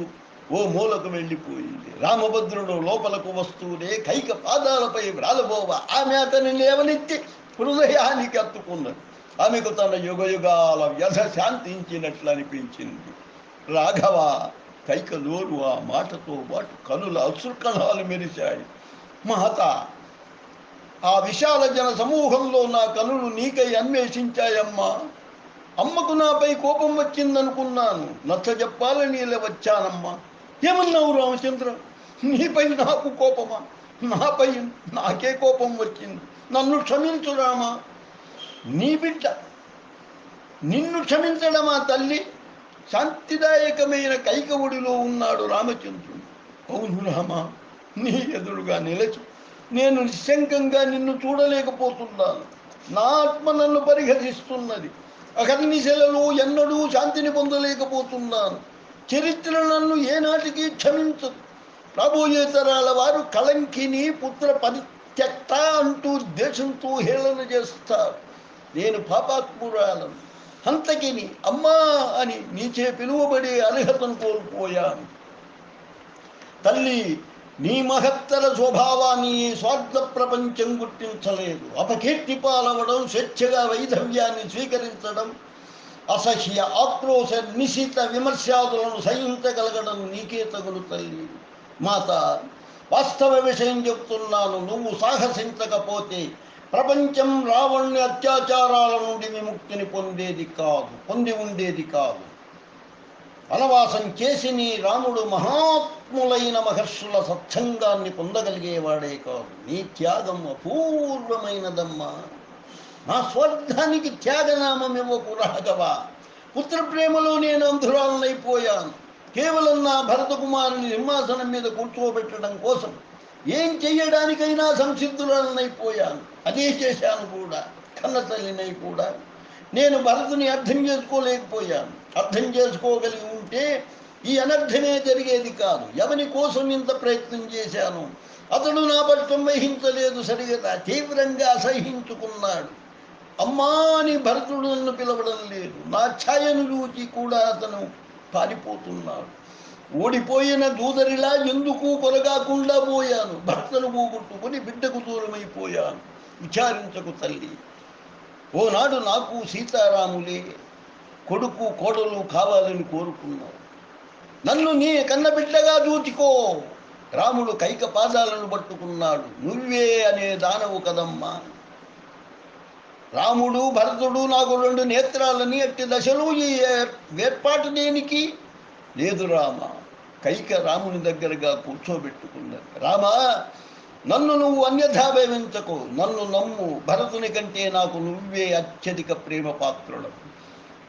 ఓ మూలకు వెళ్ళిపోయింది. రామభద్రుడు లోపలకు వస్తూనే కైక పాదాలపై వ్రాలబోవ ఆమె అతని లేవనెత్తి హృదయానికి అత్తుకున్నది. ఆమెకు తన యుగయుగాల వ్యధ శాంతించినట్లు అనిపించింది. రాఘవ, కైక నోరు ఆ మాటతో పాటు కనుల అశ్రుకణాలు మెరిశాయి. మహత, ఆ విశాల జన సమూహంలో నా కనులు నీకై అన్వేషించాయమ్మా. అమ్మకు నాపై కోపం వచ్చిందనుకున్నాను. నచ్చ చెప్పాలని ఇలా వచ్చానమ్మా. ఏమన్నావు రామచంద్ర? నీపై నాకు కోపమా? నాపై నాకే కోపం వచ్చింది. నన్ను క్షమించు రామా. నీ బిడ్డ నిన్ను క్షమించడమా తల్లి? శాంతిదాయకమైన కైకవుడిలో ఉన్నాడు రామచంద్రుడు. అవును రామా, నీ ఎదురుగా నిలచి నేను నిశ్శంకంగా నిన్ను చూడలేకపోతున్నాను. నా ఆత్మ నన్ను పరిహసిస్తున్నది. అహర్నిశలలో ఎన్నడూ శాంతిని పొందలేకపోతున్నాను. చరిత్ర నన్ను ఏనాటికి క్షమించదు. రాబోయే తరాల వారు కళంకిని పుత్ర పరిత్యక్త అంటూ దేశంతో హేళన చేస్తారు. నేను పాపాత్మురాలను, హంతకిని, అమ్మా అని నీచే పిలువబడే అర్హతను కోల్పోయాను. తల్లి, నీ మహత్తర స్వభావాన్ని ఈ స్వార్థ ప్రపంచం గుర్తించలేదు. అపకీర్తి పాలవడం, స్వేచ్ఛగా వైధవ్యాన్ని స్వీకరించడం, అసహ్య ఆక్రోశ నిశిత విమర్శాదులను సహించగలగడం నీకే తగులు తల్లి. మాత, వాస్తవ విషయం చెప్తున్నాను. నువ్వు సాహసించకపోతే ప్రపంచం రావణ్ణి అత్యాచారాల నుండి విముక్తిని పొంది ఉండేది కాదు. వనవాసం చేసి నీ రాముడు మహాత్ములైన మహర్షుల సత్సంగాన్ని పొందగలిగేవాడే కాదు. నీ త్యాగం అపూర్వమైనదమ్మా. నా స్వర్గానికి త్యాగనామం ఇవ్వకు రాఘవ. పుత్రప్రేమలో నేను అంధురాలనైపోయాను. కేవలం నా భరతకుమారుని సింహాసనం మీద కూర్చోబెట్టడం కోసం ఏం చెయ్యడానికైనా సంసిద్ధురాలనైపోయాను. అదే చేశాను కూడా. కన్న తల్లినై కూడా నేను భరతుని అర్థం చేసుకోలేకపోయాను. అర్థం చేసుకోగలిగి ఉంటే ఈ అనర్థమే జరిగేది కాదు. ఎవని కోసం ఇంత ప్రయత్నం చేశాను. అతడు నా పట్ల వహించలేదు సరిగా, తీవ్రంగా అసహించుకున్నాడు. అమ్మా అని భరతుడు నన్ను పిలవడం లేదు. నా ఛాయను చూచి కూడా అతను పారిపోతున్నాడు. ఓడిపోయిన దూదరిలా ఎందుకు కొరగాకుండా పోయాను. భర్తను పోగొట్టుకుని బిడ్డకు దూరమైపోయాను. విచారించకు తల్లి. ఓనాడు నాకు సీతారాములే కొడుకు కోడలు కావాలని కోరుకున్నావు. నన్ను నీ కన్నబిడ్డగా చూచుకో. రాముడు కైక పాదాలను పట్టుకున్నాడు. నువ్వే అనే దానవు కదమ్మా. రాముడు భరతుడు నాకు 2 నేత్రాలని అట్టి దశలో ఈ ఏర్పాటు దేనికి లేదు రామ. కైక రాముని దగ్గరగా కూర్చోబెట్టుకున్నది. రామా, నన్ను నువ్వు అన్యథా భావించకు. నన్ను నమ్ము. భరతుని కంటే నాకు నువ్వే అత్యధిక ప్రేమ పాత్రుడు.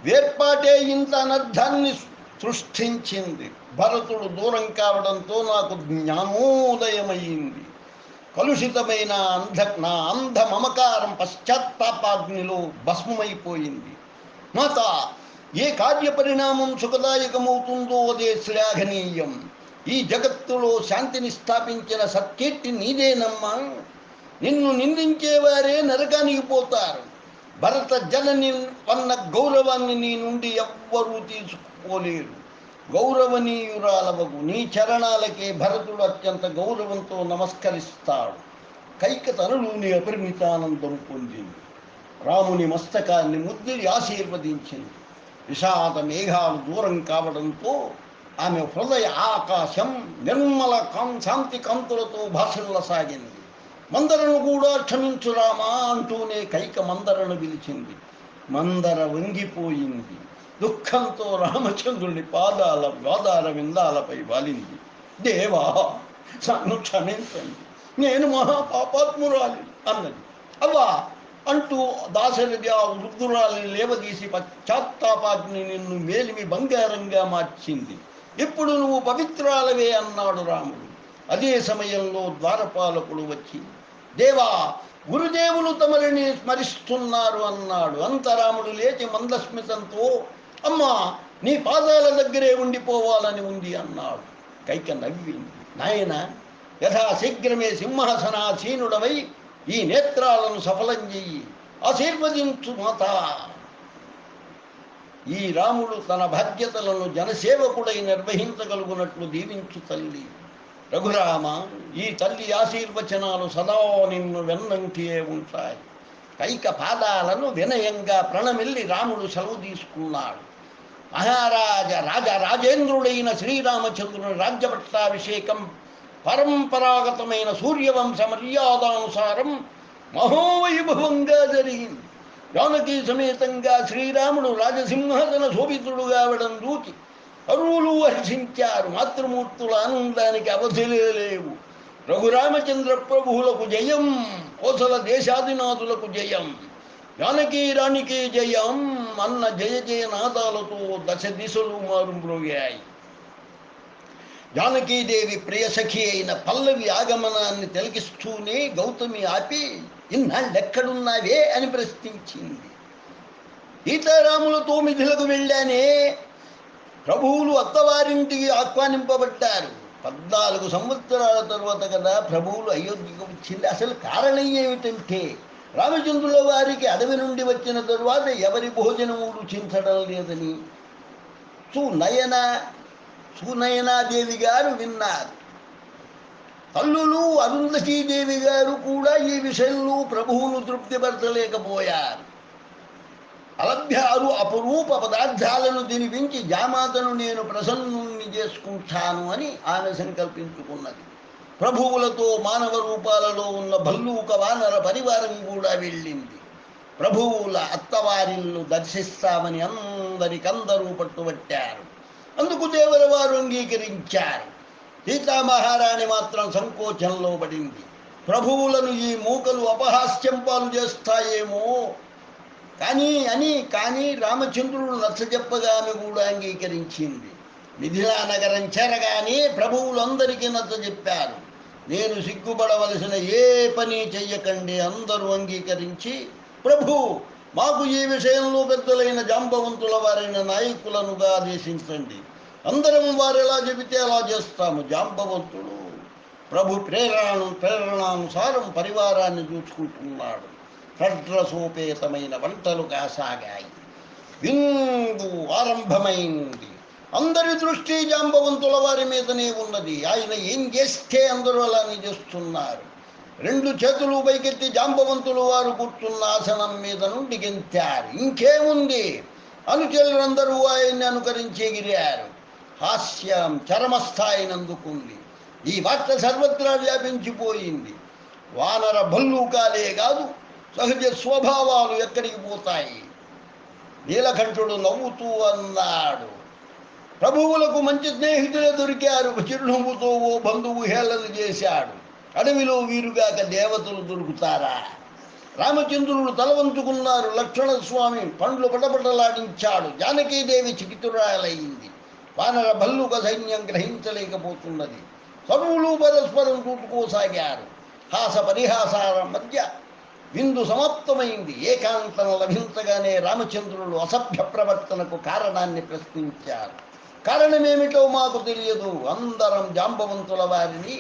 వేర్పాటే ఇంత అనర్థాన్ని సృష్టించింది. భరతుడు దూరం కావడంతో నాకు జ్ఞానోదయమైంది. కలుషితమైన నా అంధ మమకారం పశ్చాత్తాపాగ్నిలో భస్మమైపోయింది. మాత, ఏ కార్యపరిణామం సుఖదాయకమవుతుందో అదే శ్లాఘనీయం. ఈ జగత్తులో శాంతిని స్థాపించిన సత్కీర్తి నీదేనమ్మా. నిన్ను నిందించేవారే నరకానికి పోతారు. భరత జనని వన్న గౌరవాన్ని నీ నుండి ఎవ్వరూ తీసుకోలేరు. గౌరవనీయురాలవగు నీ చరణాలకే భరతుడు అత్యంత గౌరవంతో నమస్కరిస్తాడు. కైక తనలోని అపరిమితానందం పొందింది. రాముని మస్తకాన్ని ముద్దిరి ఆశీర్వదించింది. విషాద మేఘాలు దూరం కావడంతో ఆమె హృదయ ఆకాశం నిర్మల శాంతి కాంతులతో భాషల్లసాగింది. మందరను కూడా క్షమించు రామా అంటూనే కైక మందరను పిలిచింది. మందర వంగిపోయింది. దుఃఖంతో రామచంద్రుని పాదాల విందాలపై వాలింది. దేవా, నన్ను క్షమించండి, నేను మహాపాపాత్మురాలి అన్నది. అవ్వా అంటూ దాశరథి ఆ వృద్ధురాలిని లేవదీసి పశ్చాత్తాపాగ్ని నిన్ను మేలిమి బంగారంగా మార్చింది. ఇప్పుడు నువ్వు పవిత్రాలవే అన్నాడు రాముడు. అదే సమయంలో ద్వారపాలకుడు వచ్చి, దేవా, గురుదేవులు తమరిని స్మరిస్తున్నారు అన్నాడు. అంతరాముడు లేచి మందస్మితంతో, అమ్మా, నీ పాదాల దగ్గరే ఉండిపోవాలని ఉంది అన్నాడు. కైక నవ్వింది. నాయన, యథాశీఘ్రమే సింహాసనాసీనుడవై ఈ నేత్రాలను సఫలం చెయ్యి, ఆశీర్వదించు మాత. ఈ రాముడు తన బాధ్యతలను జనసేవకుడై నిర్వహించగలుగునట్లు దీవించు తల్లి. రఘురామ, ఈ తల్లి ఆశీర్వచనాలు సదా నిన్ను వెన్నంటే ఉంటాయి. కైక పాదాలను వినయంగా ప్రణమిల్లి రాముడు సెలవు తీసుకున్నాడు. రాజేంద్రుడైన శ్రీరామచంద్రుని రాజ్యపట్టాభిషేకం పరంపరాగతమైన సూర్యవంశ మర్యాదానుసారం మహోవైభవంగా జరిగింది. జానకీ సమేతంగా శ్రీరాముడు రాజసింహాసన శోభితుడుగా అవడం చూచి అరువులు హర్షించారు. మాతృమూర్తుల ఆనందానికి అవధులే లేవు. రఘురామచంద్ర ప్రభువులకు జయం, కోసల దేశాధినాథులకు జయం, జానకీ రాణికి జయం అన్న జయ జయనాదాలతో దశ దిశలు మారుమ్రోగాయి. జానకీదేవి ప్రియసఖి అయిన పల్లవి ఆగమనాన్ని తిలకిస్తూనే గౌతమి ఆపి, ఇన్నాళ్ళెక్కడున్నావే అని ప్రశ్నించింది. సీతారాములతో మిథిలకు వెళ్ళానే. ప్రభువులు అత్తవారింటికి ఆహ్వానింపబడ్డారు. 14 సంవత్సరాల తరువాత కదా ప్రభువులు అయోధ్యకు వచ్చింది. అసలు కారణం ఏమిటంటే, రామచంద్రుల వారికి అడవి నుండి వచ్చిన తరువాత ఎవరి భోజనము రుచించడం లేదని సునయనాదేవి గారు విన్నారు. తల్లులు అరుంధతీదేవి గారు కూడా ఈ విషయంలో ప్రభువును తృప్తిపరచలేకపోయారు. అలభ్యారు అపురూప పదార్థాలను తినిపించి జామాతను నేను ప్రసన్నుని చేసుకుంటాను అని ఆమె సంకల్పించుకున్నది. ప్రభువులతో మానవ రూపాలలో ఉన్న భల్లూక వానర పరివారం కూడా వెళ్ళింది. ప్రభువుల అత్తవారిల్లు దర్శిస్తామని అందరికందరూ పట్టుబట్టారు. అందుకు దేవర వారు అంగీకరించారు. సీతామహారాణి మాత్రం సంకోచంలో పడింది. ప్రభువులను ఈ మూకలు అపహాస్యం పాలు చేస్తాయేమో కానీ రామచంద్రుడు నచ్చజెప్పగా ఆమె కూడా అంగీకరించింది. మిథిలా నగరం చేరగానే ప్రభువులందరికీ నచ్చజెప్పారు. నేను సిగ్గుపడవలసిన ఏ పని చెయ్యకండి, అందరూ అంగీకరించి, ప్రభు, మాకు ఈ విషయంలో పెద్దలైన జాంబవంతుల వారైన నాయకులనుగా ఆదేశించండి, అందరం వారు ఎలా చెబితే అలా చేస్తాము. జాంబవంతుడు ప్రభు ప్రేరణానుసారం పరివారాన్ని చూసుకుంటున్నాడు. షడ్రసోపేతమైన వంటలు కాసాగాయి. విందు ఆరంభమైంది. అందరి దృష్టి జాంబవంతుల వారి మీదనే ఉన్నది. ఆయన ఏం చేస్తే అందరూ అలానే చేస్తున్నారు. 2 చేతులు పైకెత్తి జాంబవంతులు వారు కూర్చున్న ఆసనం మీద నుండి గెంతారు. ఇంకేముంది, అనుచరులందరూ ఆయన్ని అనుకరించి ఎగిరారు. హాస్యం చరమస్థాయిని అందుకుంది. ఈ వార్త సర్వత్రా వ్యాపించిపోయింది. వానర భల్లూకాలే కాదు, సహజ స్వభావాలు ఎక్కడికి పోతాయి. నీలకంఠుడు నవ్వుతూ అన్నాడు, ప్రభువులకు మంచి స్నేహితులే దొరికారు. చిరునవ్వుతో ఓ బంధువు హేళన చేశాడు. అడవిలో వీరుగాక దేవతలు దొరుకుతారా? రామచంద్రుడు తలవంచుకున్నారు. లక్ష్మణస్వామి పండ్లు పటపటలాడించాడు. జానకీదేవి చికితురాలయ్యింది. వానర భల్లుక సైన్యం గ్రహించలేకపోతున్నది. సర్వులు పరస్పరం చూటుకోసాగారు. హాస పరిహాసాల మధ్య విందు సమాప్తమైంది. ఏకాంతం లభించగానే రామచంద్రులు అసభ్య ప్రవర్తనకు కారణాన్ని ప్రశ్నించారు. కారణమేమిటో మాకు తెలియదు, అందరం జాంబవంతుల వారిని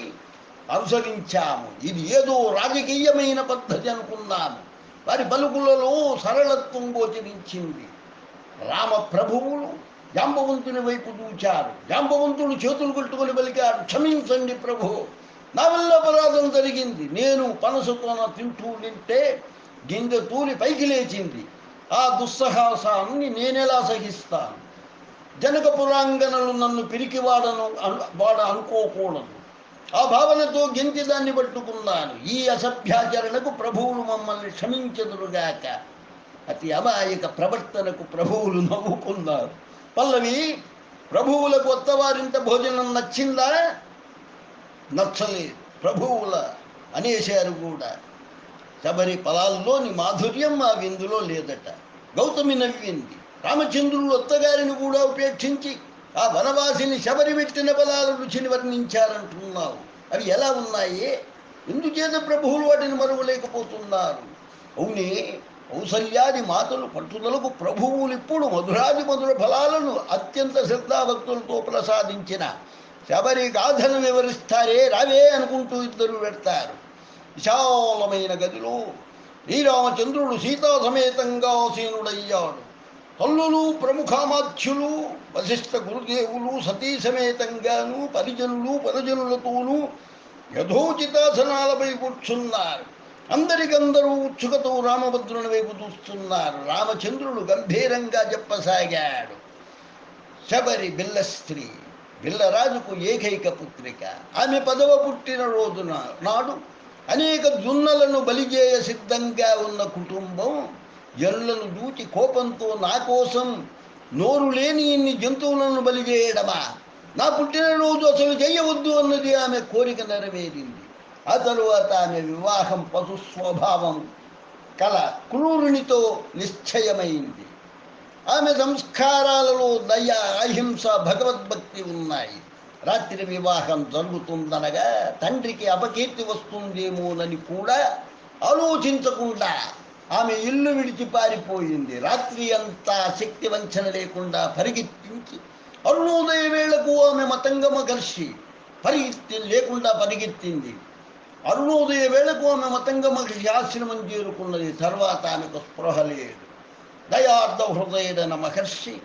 అనుసరించాము. ఇది ఏదో రాజకీయమైన పద్ధతి అనుకున్నాము. వారి పలుకులలో సరళత్వం గోచరించింది. రామ ప్రభువులు జాంబవంతుని వైపు దూచారు. జాంబవంతుడు చేతులు కట్టుకొని పలికాడు, క్షమించండి ప్రభు, నా వల్ల అపరాధం జరిగింది. నేను పనసతోన తింటూ నింటే గింజ తూలి పైకి లేచింది. ఆ దుస్సాహసాన్ని నేనెలా సహిస్తాను? జనక పురాంగనలు నన్ను పిరికివాడను అనుకోకూడదు. ఆ భావనతో గెంతి దాన్ని పట్టుకున్నాను. ఈ అసభ్యాచరణకు ప్రభువులు మమ్మల్ని క్షమించెదరుగాక. అతి అమాయక ప్రవర్తనకు ప్రభువులు నవ్వుకున్నారు. పల్లవి, ప్రభువులకు కొత్తవారింట భోజనం నచ్చిందా? నచ్చలేదు. ప్రభువుల అనేశారు కూడా. శబరి ఫలాల్లోని మాధుర్యం ఆ విందులో లేదట. గౌతమి నవ్వింది. రామచంద్రుడు అత్తగారిని కూడా ఉపేక్షించి ఆ వనవాసిని శబరి పెట్టిన ఫలాల రుచిని వర్ణించారంటున్నావు. అవి ఎలా ఉన్నాయే? ఎందుచేత ప్రభువులు వాటిని మరువలేకపోతున్నారు? అవునే, కౌసల్యాది మాతలు పట్టుదలకు ప్రభువులు ఇప్పుడు మధురాది మధుర ఫలాలను అత్యంత శ్రద్ధాభక్తులతో ప్రసాదించిన శబరి గాథను వివరిస్తారే, రావే అనుకుంటూ ఇద్దరు పెడతారు. విశాలమైన గదిలో శ్రీరామచంద్రుడు సీతా సమేతంగా ఆసీనుడయ్యాడు. తల్లులు, ప్రముఖామాత్యులు, వశిష్ఠ గురుదేవులు సతీ సమేతంగాను, పరిజనులు పరజనులతోనూ యథోచితాసనాలపై కూర్చున్నారు. అందరికందరూ ఉత్సుకతో రామభద్రుని వైపు చూస్తున్నారు. రామచంద్రుడు గంభీరంగా చెప్పసాగాడు. శబరి బిల్ల స్త్రీ, బిల్లరాజుకు ఏకైక పుత్రిక. ఆమె 10వ పుట్టినరోజున నాడు అనేక జున్నలను బలిచేయ సిద్ధంగా ఉన్న కుటుంబం జనులను దూచి కోపంతో నా కోసం నోరు లేని ఇన్ని జంతువులను బలిచేయడమా, నా పుట్టినరోజు అసలు చేయవద్దు అన్నది ఆమె కోరిక నెరవేరింది. ఆ తరువాత ఆమె వివాహం పశు స్వభావం కల క్రూరునితో నిశ్చయమైంది. ఆమె సంస్కారాలలో దయ, అహింస, భగవద్భక్తి ఉన్నాయి. రాత్రి వివాహం జరుగుతుందనగా తండ్రికి అపకీర్తి వస్తుందేమోనని కూడా ఆలోచించకుండా ఆమె ఇల్లు విడిచి పారిపోయింది. రాత్రి అంతా శక్తి వంచన లేకుండా పరిగెత్తించి అరుణోదయ వేళకు ఆమె మతంగ మహర్షి పరిగెత్తింది. అరుణోదయ వేళకు ఆమె మతంగ మహర్షి ఆశ్రమం చేరుకున్నది. తర్వాత ఆమెకు స్పృహ లేదు. దయార్థ హృదయుడైన మహర్షి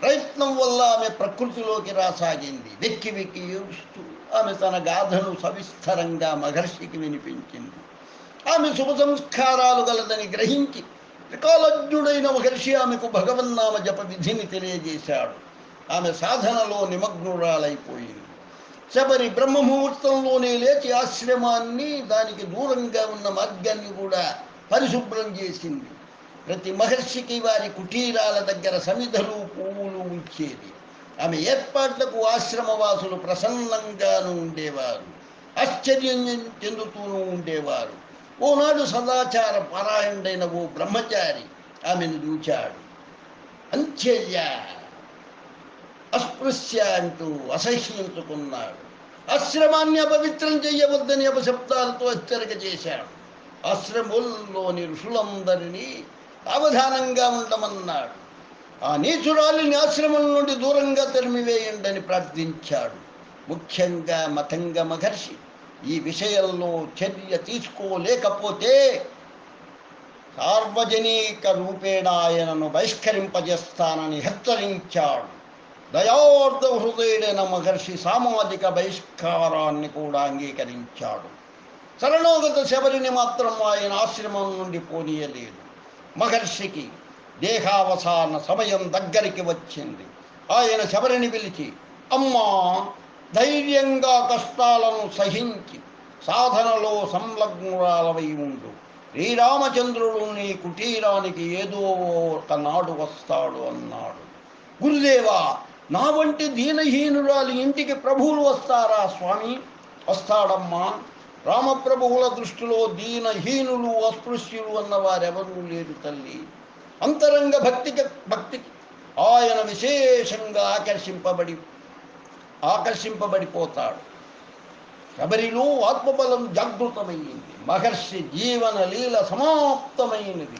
ప్రయత్నం వల్ల ఆమె ప్రకృతిలోకి రాసాగింది. వెక్కి వెక్కి ఏడుస్తూ ఆమె తన గాథను సవిస్తరంగా మహర్షికి వినిపించింది. ఆమె శుభ సంస్కారాలు గలదని గ్రహించి త్రికాలజ్ఞుడైన మహర్షి ఆమెకు భగవన్నామ జప విధిని తెలియజేశాడు. ఆమె సాధనలో నిమగ్నురాలైపోయింది. శబరి బ్రహ్మముహూర్తంలోనే లేచి ఆశ్రమాన్ని, దానికి దూరంగా ఉన్న మార్గాన్ని కూడా పరిశుభ్రం చేసింది. ప్రతి మహర్షికి వారి కుటీరాల దగ్గర సమిధలు, పువ్వులు ఉంచేది. ఆమె ఏర్పాట్లకు ఆశ్రమవాసులు ప్రసన్నంగానూ ఉండేవారు, ఆశ్చర్యం చెందుతూనూ ఉండేవారు. ఓనాడు సదాచార పారాయణుడైన ఓ బ్రహ్మచారి ఆమెను చూచాడు. అంత్యయ్య, అస్పృశ్య అంటూ అసహ్యించుకున్నాడు. ఆశ్రమాన్ని అపవిత్రం చెయ్యవద్దని అపశబ్దాలతో హెచ్చరిక చేశాడు. ఆశ్రమంలోని ఋషులందరినీ సావధానంగా ఉండమన్నాడు. ఆ నీచురాలిని ఆశ్రమం నుండి దూరంగా తరిమివేయండని ప్రార్థించాడు. ముఖ్యంగా మతంగ మహర్షి ఈ విషయంలో చర్య తీసుకోలేకపోతే సార్వజనిక రూపేణ ఆయనను బహిష్కరింపజేస్తానని హెచ్చరించాడు. దయార్థ హృదయుడైన మహర్షి సామాజిక బహిష్కారాన్ని కూడా అంగీకరించాడు. శరణాగత శబరిని మాత్రం ఆయన ఆశ్రమం నుండి పోనీయలేదు. మహర్షికి దేహావసాన సమయం దగ్గరికి వచ్చింది. ఆయన శబరిని పిలిచి, అమ్మా, ధైర్యంగా కష్టాలను సహించి సాధనలో సంలగ్నురాలవై ఉండు. శ్రీరామచంద్రుడు నీ కుటీరానికి ఏదో ఒకనాడు వస్తాడు అన్నాడు. గురుదేవా, నా వంటి దీనహీనురాలి ఇంటికి ప్రభువులు వస్తారా స్వామి? వస్తాడమ్మా. రామప్రభువుల దృష్టిలో దీనహీనులు, అస్పృశ్యులు అన్నవారెవరూ లేరు తల్లి. అంతరంగ భక్తికి ఆయన విశేషంగా ఆకర్షింపబడిపోతాడు. శబరిలో ఆత్మబలం జాగృతమైంది. మహర్షి జీవన లీల సమాప్తమైనది.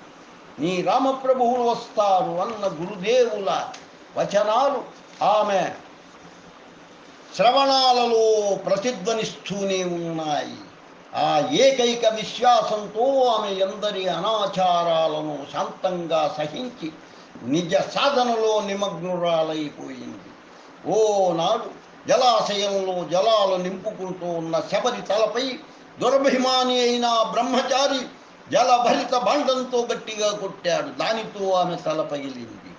నీ రామప్రభువులు వస్తారు అన్న గురుదేవుల వచనాలు ఆమె శ్రవణాలలో ప్రతిధ్వనిస్తూనే ఉన్నాయి. ఆ ఏకైక విశ్వాసంతో ఆమె ఎందరి అనాచారాలను శాంతంగా సహించి నిజ సాధనలో నిమగ్నురాలైపోయింది. ఓనాడు జలాశయంలో జలాలు నింపుకుంటూ ఉన్న శబరి తలపై దురభిమాని అయిన బ్రహ్మచారి జలభరిత భాండంతో గట్టిగా కొట్టాడు. దానితో ఆమె తల పగిలింది.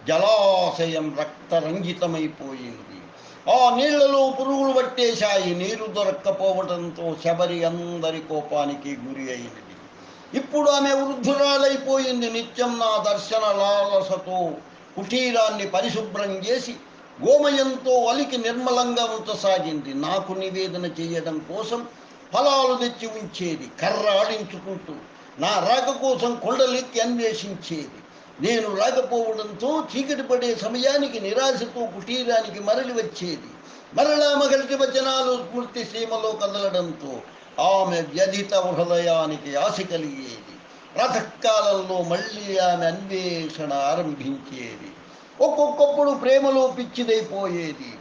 జలాశయం రక్తరంజితమైపోయింది. ఆ నీళ్లలో పురుగులు పట్టేశాయి. నీరు దొరక్కపోవడంతో శబరి అందరి కోపానికి గురి అయినది. ఇప్పుడు ఆమె వృద్ధురాలైపోయింది. నిత్యం నా దర్శన లాలసతో కుటీరాన్ని పరిశుభ్రం చేసి గోమయంతో అలికి నిర్మలంగా ఉంచసాగింది. నాకు నివేదన చేయడం కోసం ఫలాలు తెచ్చి ఉంచేది. కర్ర ఆడించుకుంటూ నా రాక కోసం కొండలెక్కి అన్వేషించేది. నేను రాకపోవడంతో చీకటి పడే సమయానికి నిరాశతో కుటీరానికి మరలి వచ్చేది. మరలా మహర్షి వచనాలు స్మృతి సీమలో కదలడంతో ఆమె వ్యధిత హృదయానికి ఆశ కలిగేది. ప్రాతకాలంలో మళ్ళీ ఆమె అన్వేషణ ఆరంభించేది. ఒక్కొక్కప్పుడు ప్రేమలో పిచ్చిదైపోయేది.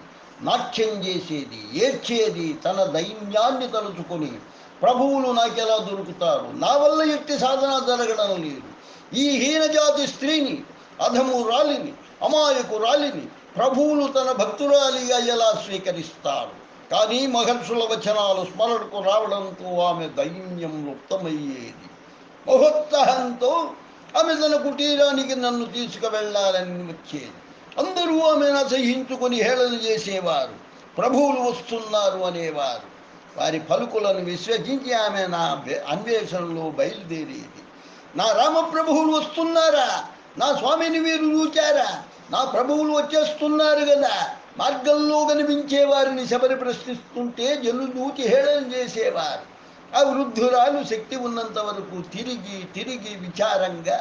నాట్యం చేసేది, ఏడ్చేది. తన దైన్యాన్ని తలుచుకొని ప్రభువులు నాకెలా దొరుకుతారు, నా వల్ల ఎట్టి సాధన జరగడం లేదు, ఈ హీనజాతి స్త్రీని, అధమురాలిని, అమాయకురాలిని ప్రభువులు తన భక్తురాలిగా ఎలా స్వీకరిస్తారు? కానీ మహర్షుల వచనాలు స్మరణకు రావడంతో ఆమె దైన్యం లుప్తమయ్యేది. మహోత్సాహంతో ఆమె తన కుటీరానికి నన్ను తీసుకువెళ్ళాలని వచ్చేది. అందరూ ఆమెను అసహించుకొని హేళన చేసేవారు. ప్రభువులు వస్తున్నారు అనేవారు. వారి పలుకులను విశ్వసించి ఆమె నా అన్వేషణలో బయలుదేరేది. నా రామప్రభువులు వస్తున్నారా? నా స్వామిని వీరు చూచారా? నా ప్రభువులు వచ్చేస్తున్నారు కదా? మార్గంలో కనిపించే వారిని శబరి ప్రశ్నిస్తుంటే జల్లు చూచి హేళన చేసేవారు. ఆ వృద్ధురాలు శక్తి ఉన్నంత వరకు తిరిగి తిరిగి విచారంగా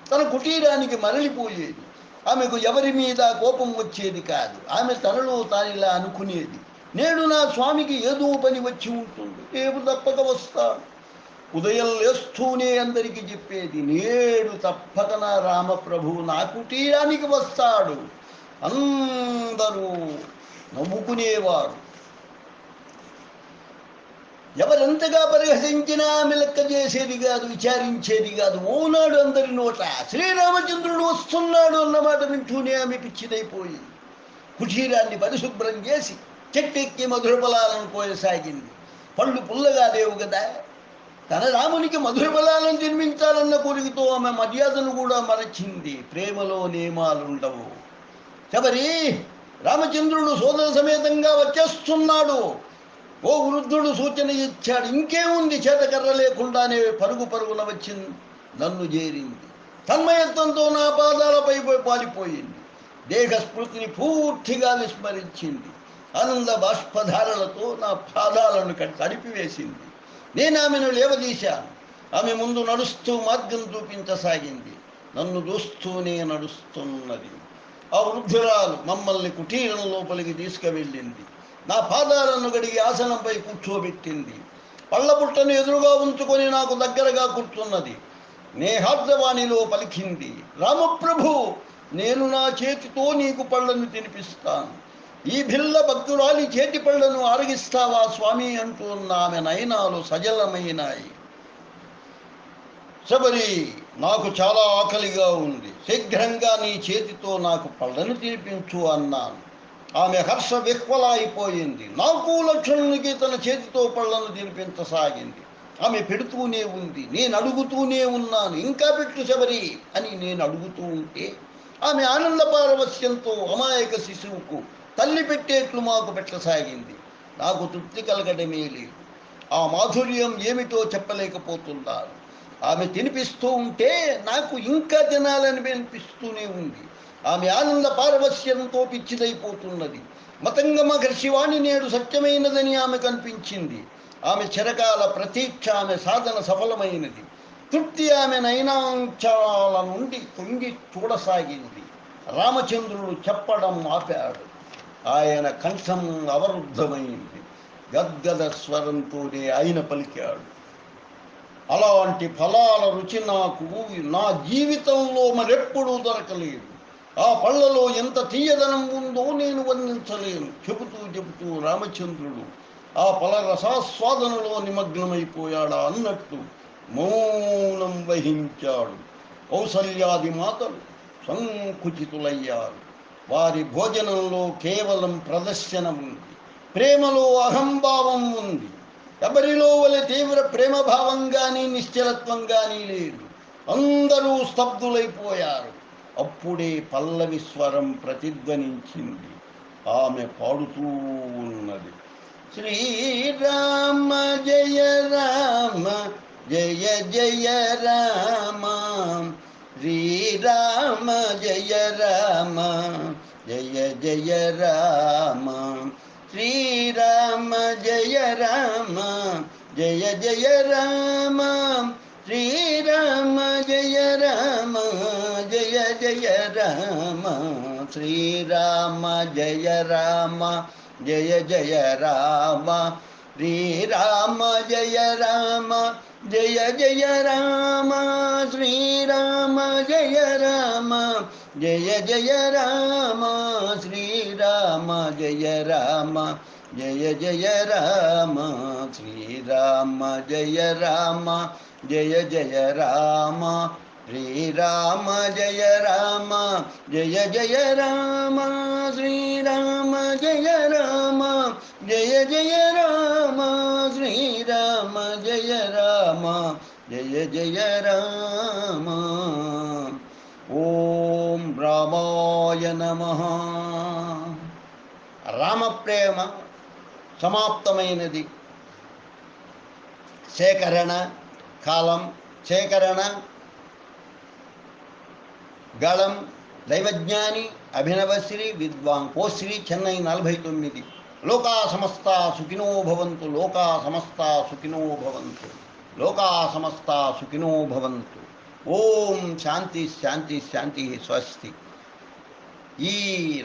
తన కుటీరానికి మరలిపోయేది. ఆమెకు ఎవరి మీద కోపం వచ్చేది కాదు. ఆమె తనలో తానిలా అనుకునేది, నేడు నా స్వామికి ఏదో పని వచ్చి ఉంటుంది, రేపు తప్పక వస్తాడు. ఉదయం లేస్తూనే అందరికీ చెప్పేది, నేడు తప్పక నా రామప్రభువు నా కుటీరానికి వస్తాడు. అందరూ నవ్వుకునేవారు. ఎవరెంతగా పరిహసించినా ఆమె లెక్క చేసేది కాదు, విచారించేది కాదు. ఓనాడు అందరి నోట శ్రీరామచంద్రుడు వస్తున్నాడు అన్నమాట వింటూనే ఆమె పిచ్చిదైపోయింది. కుటీరాన్ని పరిశుభ్రం చేసి చెట్టెక్కి మధుర ఫలాలను కోయసాగింది. పళ్ళు పుల్లగా లేవు కదా. తన రామునికి మధుర ఫలాలను తినిపించాలన్న కోరికతో ఆమె మర్యాదను కూడా మరచింది. ప్రేమలో నియమాలుండవు. శబరి, రామచంద్రుడు సోదర సమేతంగా వచ్చేస్తున్నాడు. ఓ వృద్ధుడు సూచన ఇచ్చాడు. ఇంకేముంది, చేతకర్ర లేకుండానే పరుగు పరుగున వచ్చింది, నన్ను చేరింది. తన్మయత్వంతో నా పాదాలపై పారిపోయింది. దేహస్మృతిని పూర్తిగా విస్మరించింది. ఆనంద బాష్పధారలతో నా పాదాలను తడిపివేసింది. నేను ఆమెను లేవదీశాను. ఆమె ముందు నడుస్తూ మార్గం చూపించసాగింది. నన్ను చూస్తూనే నడుస్తున్నది. ఆ వృద్ధురాలు మమ్మల్ని కుటీరం లోపలికి తీసుకువెళ్ళింది. నా పాదాలను గడిగి ఆసనంపై కూర్చోబెట్టింది. పళ్ళబుట్టను ఎదురుగా ఉంచుకొని నాకు దగ్గరగా కూర్చున్నది. నేహార్దవాణిలో పలికింది, రామప్రభు, నేను నా చేతితో నీకు పళ్ళను తినిపిస్తాను. ఈ భిల్ల భక్తురాలి చేతి పళ్ళను ఆరగిస్తావా స్వామి అంటున్న ఆమె నయనాలు సజలమైనాయి. శబరి, నాకు చాలా ఆకలిగా ఉంది, శీఘ్రంగా నీ చేతితో నాకు పళ్ళను తినిపించు అన్నాను. ఆమె హర్ష విహ్వల అయిపోయింది. నాకు లక్ష్మణునికి తన చేతితో పళ్ళను తినిపించసాగింది. ఆమె పెడుతూనే ఉంది. నేను అడుగుతూనే ఉన్నాను, ఇంకా పెట్టు శబరి అని నేను అడుగుతూ ఉంటే ఆమె ఆనంద పారవస్యంతో అమాయక శిశువుకు తల్లి పెట్టేట్లు మాకు పెట్టసాగింది. నాకు తృప్తి కలగడమే లేదు. ఆ మాధుర్యం ఏమిటో చెప్పలేకపోతున్నారు. ఆమె తినిపిస్తూ ఉంటే నాకు ఇంకా తినాలని అనిపిస్తూనే ఉంది. ఆమె ఆనంద పారవస్యంతో పిచ్చిదైపోతున్నది. మతంగ మహర్షి వాణి నేడు సత్యమైనదని ఆమె కనిపించింది. ఆమె చిరకాల ప్రతీక్ష, ఆమె సాధన సఫలమైనది. తృప్తి ఆమె నయనాంచాల నుండి తొంగి చూడసాగింది. రామచంద్రుడు చెప్పడం ఆపాడు. ఆయన కంఠం అవరుద్ధమైంది. గద్గద స్వరంతోనే ఆయన పలికాడు, అలాంటి ఫలాల రుచి నాకు నా జీవితంలో మరెప్పుడూ దొరకలేదు. ఆ పళ్ళలో ఎంత తీయదనం ఉందో నేను వర్ణించలేను. చెబుతూ రామచంద్రుడు ఆ ఫల రసాస్వాదనలో నిమగ్నమైపోయాడా అన్నట్టు మౌనం వహించాడు. కౌసల్యాది మాతలు సంకుచితులయ్యారు. వారి భోజనంలో కేవలం ప్రదర్శన ఉంది, ప్రేమలో అహంభావం ఉంది. ఎవరిలో వలె తీవ్ర ప్రేమభావం కానీ నిశ్చలత్వం కానీ లేదు. అందరూ స్తబ్దులైపోయారు. అప్పుడే పల్లవి స్వరం ప్రతిధ్వనించింది. ఆమె పాడుతూ ఉన్నది, శ్రీరామ జయ రామ జయ జయ రామ, శ్రీరామ జయ రామ జయ జయ రామ, శ్రీరామ జయ రామ జయ జయ రామ, శ్రీరామ జయ రామ జయ జయ రామ, శ్రీరామ జయ రామ జయ జయ రామ, శ్రీరామ జయ రామ జయ జయ రామ, శ్రీరామ జయ రామ జయ జయ రామ, శ్రీరామ జయ రామ జయ జయ రామ, శ్రీరామ జయ రామ జయ జయ రామ, శ్రీరామ జయ రామ జయ జయ రామ, శ్రీరామ జయ రామ జయ జయ రామ, శ్రీరామ జయ రామ జయ జయ రామ. ఓం రామాయ నమః. రామప్రేమ సమాప్తమైనది. సేకరణ కాలం, సేకరణ గళం దైవజ్ఞాని అభినవశ్రీ విద్వాన్ కోశ్రీ చెన్నై 49. లోకా సమస్త సుఖినో భవంతు, లోకా సమస్త సుఖినో భవంతు, లోకా సమస్త సుఖినో భవంతు. ఓం శాంతి శాంతి శాంతి స్వస్తి. ఈ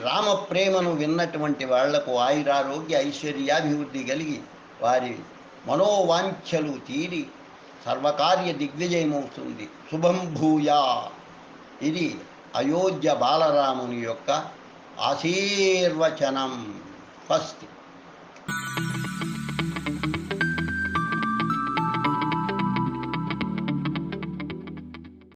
రామ ప్రేమను విన్నటువంటి వాళ్లకు ఆయురారోగ్య ఐశ్వర్యాభివృద్ధి కలిగి వారి మనోవాంఛలు తీరి సర్వకార్య దిగ్విజయమవుతుంది. శుభం భూయా. ఇది అయోధ్య బాలరాముని యొక్క ఆశీర్వచనం. స్వస్తి.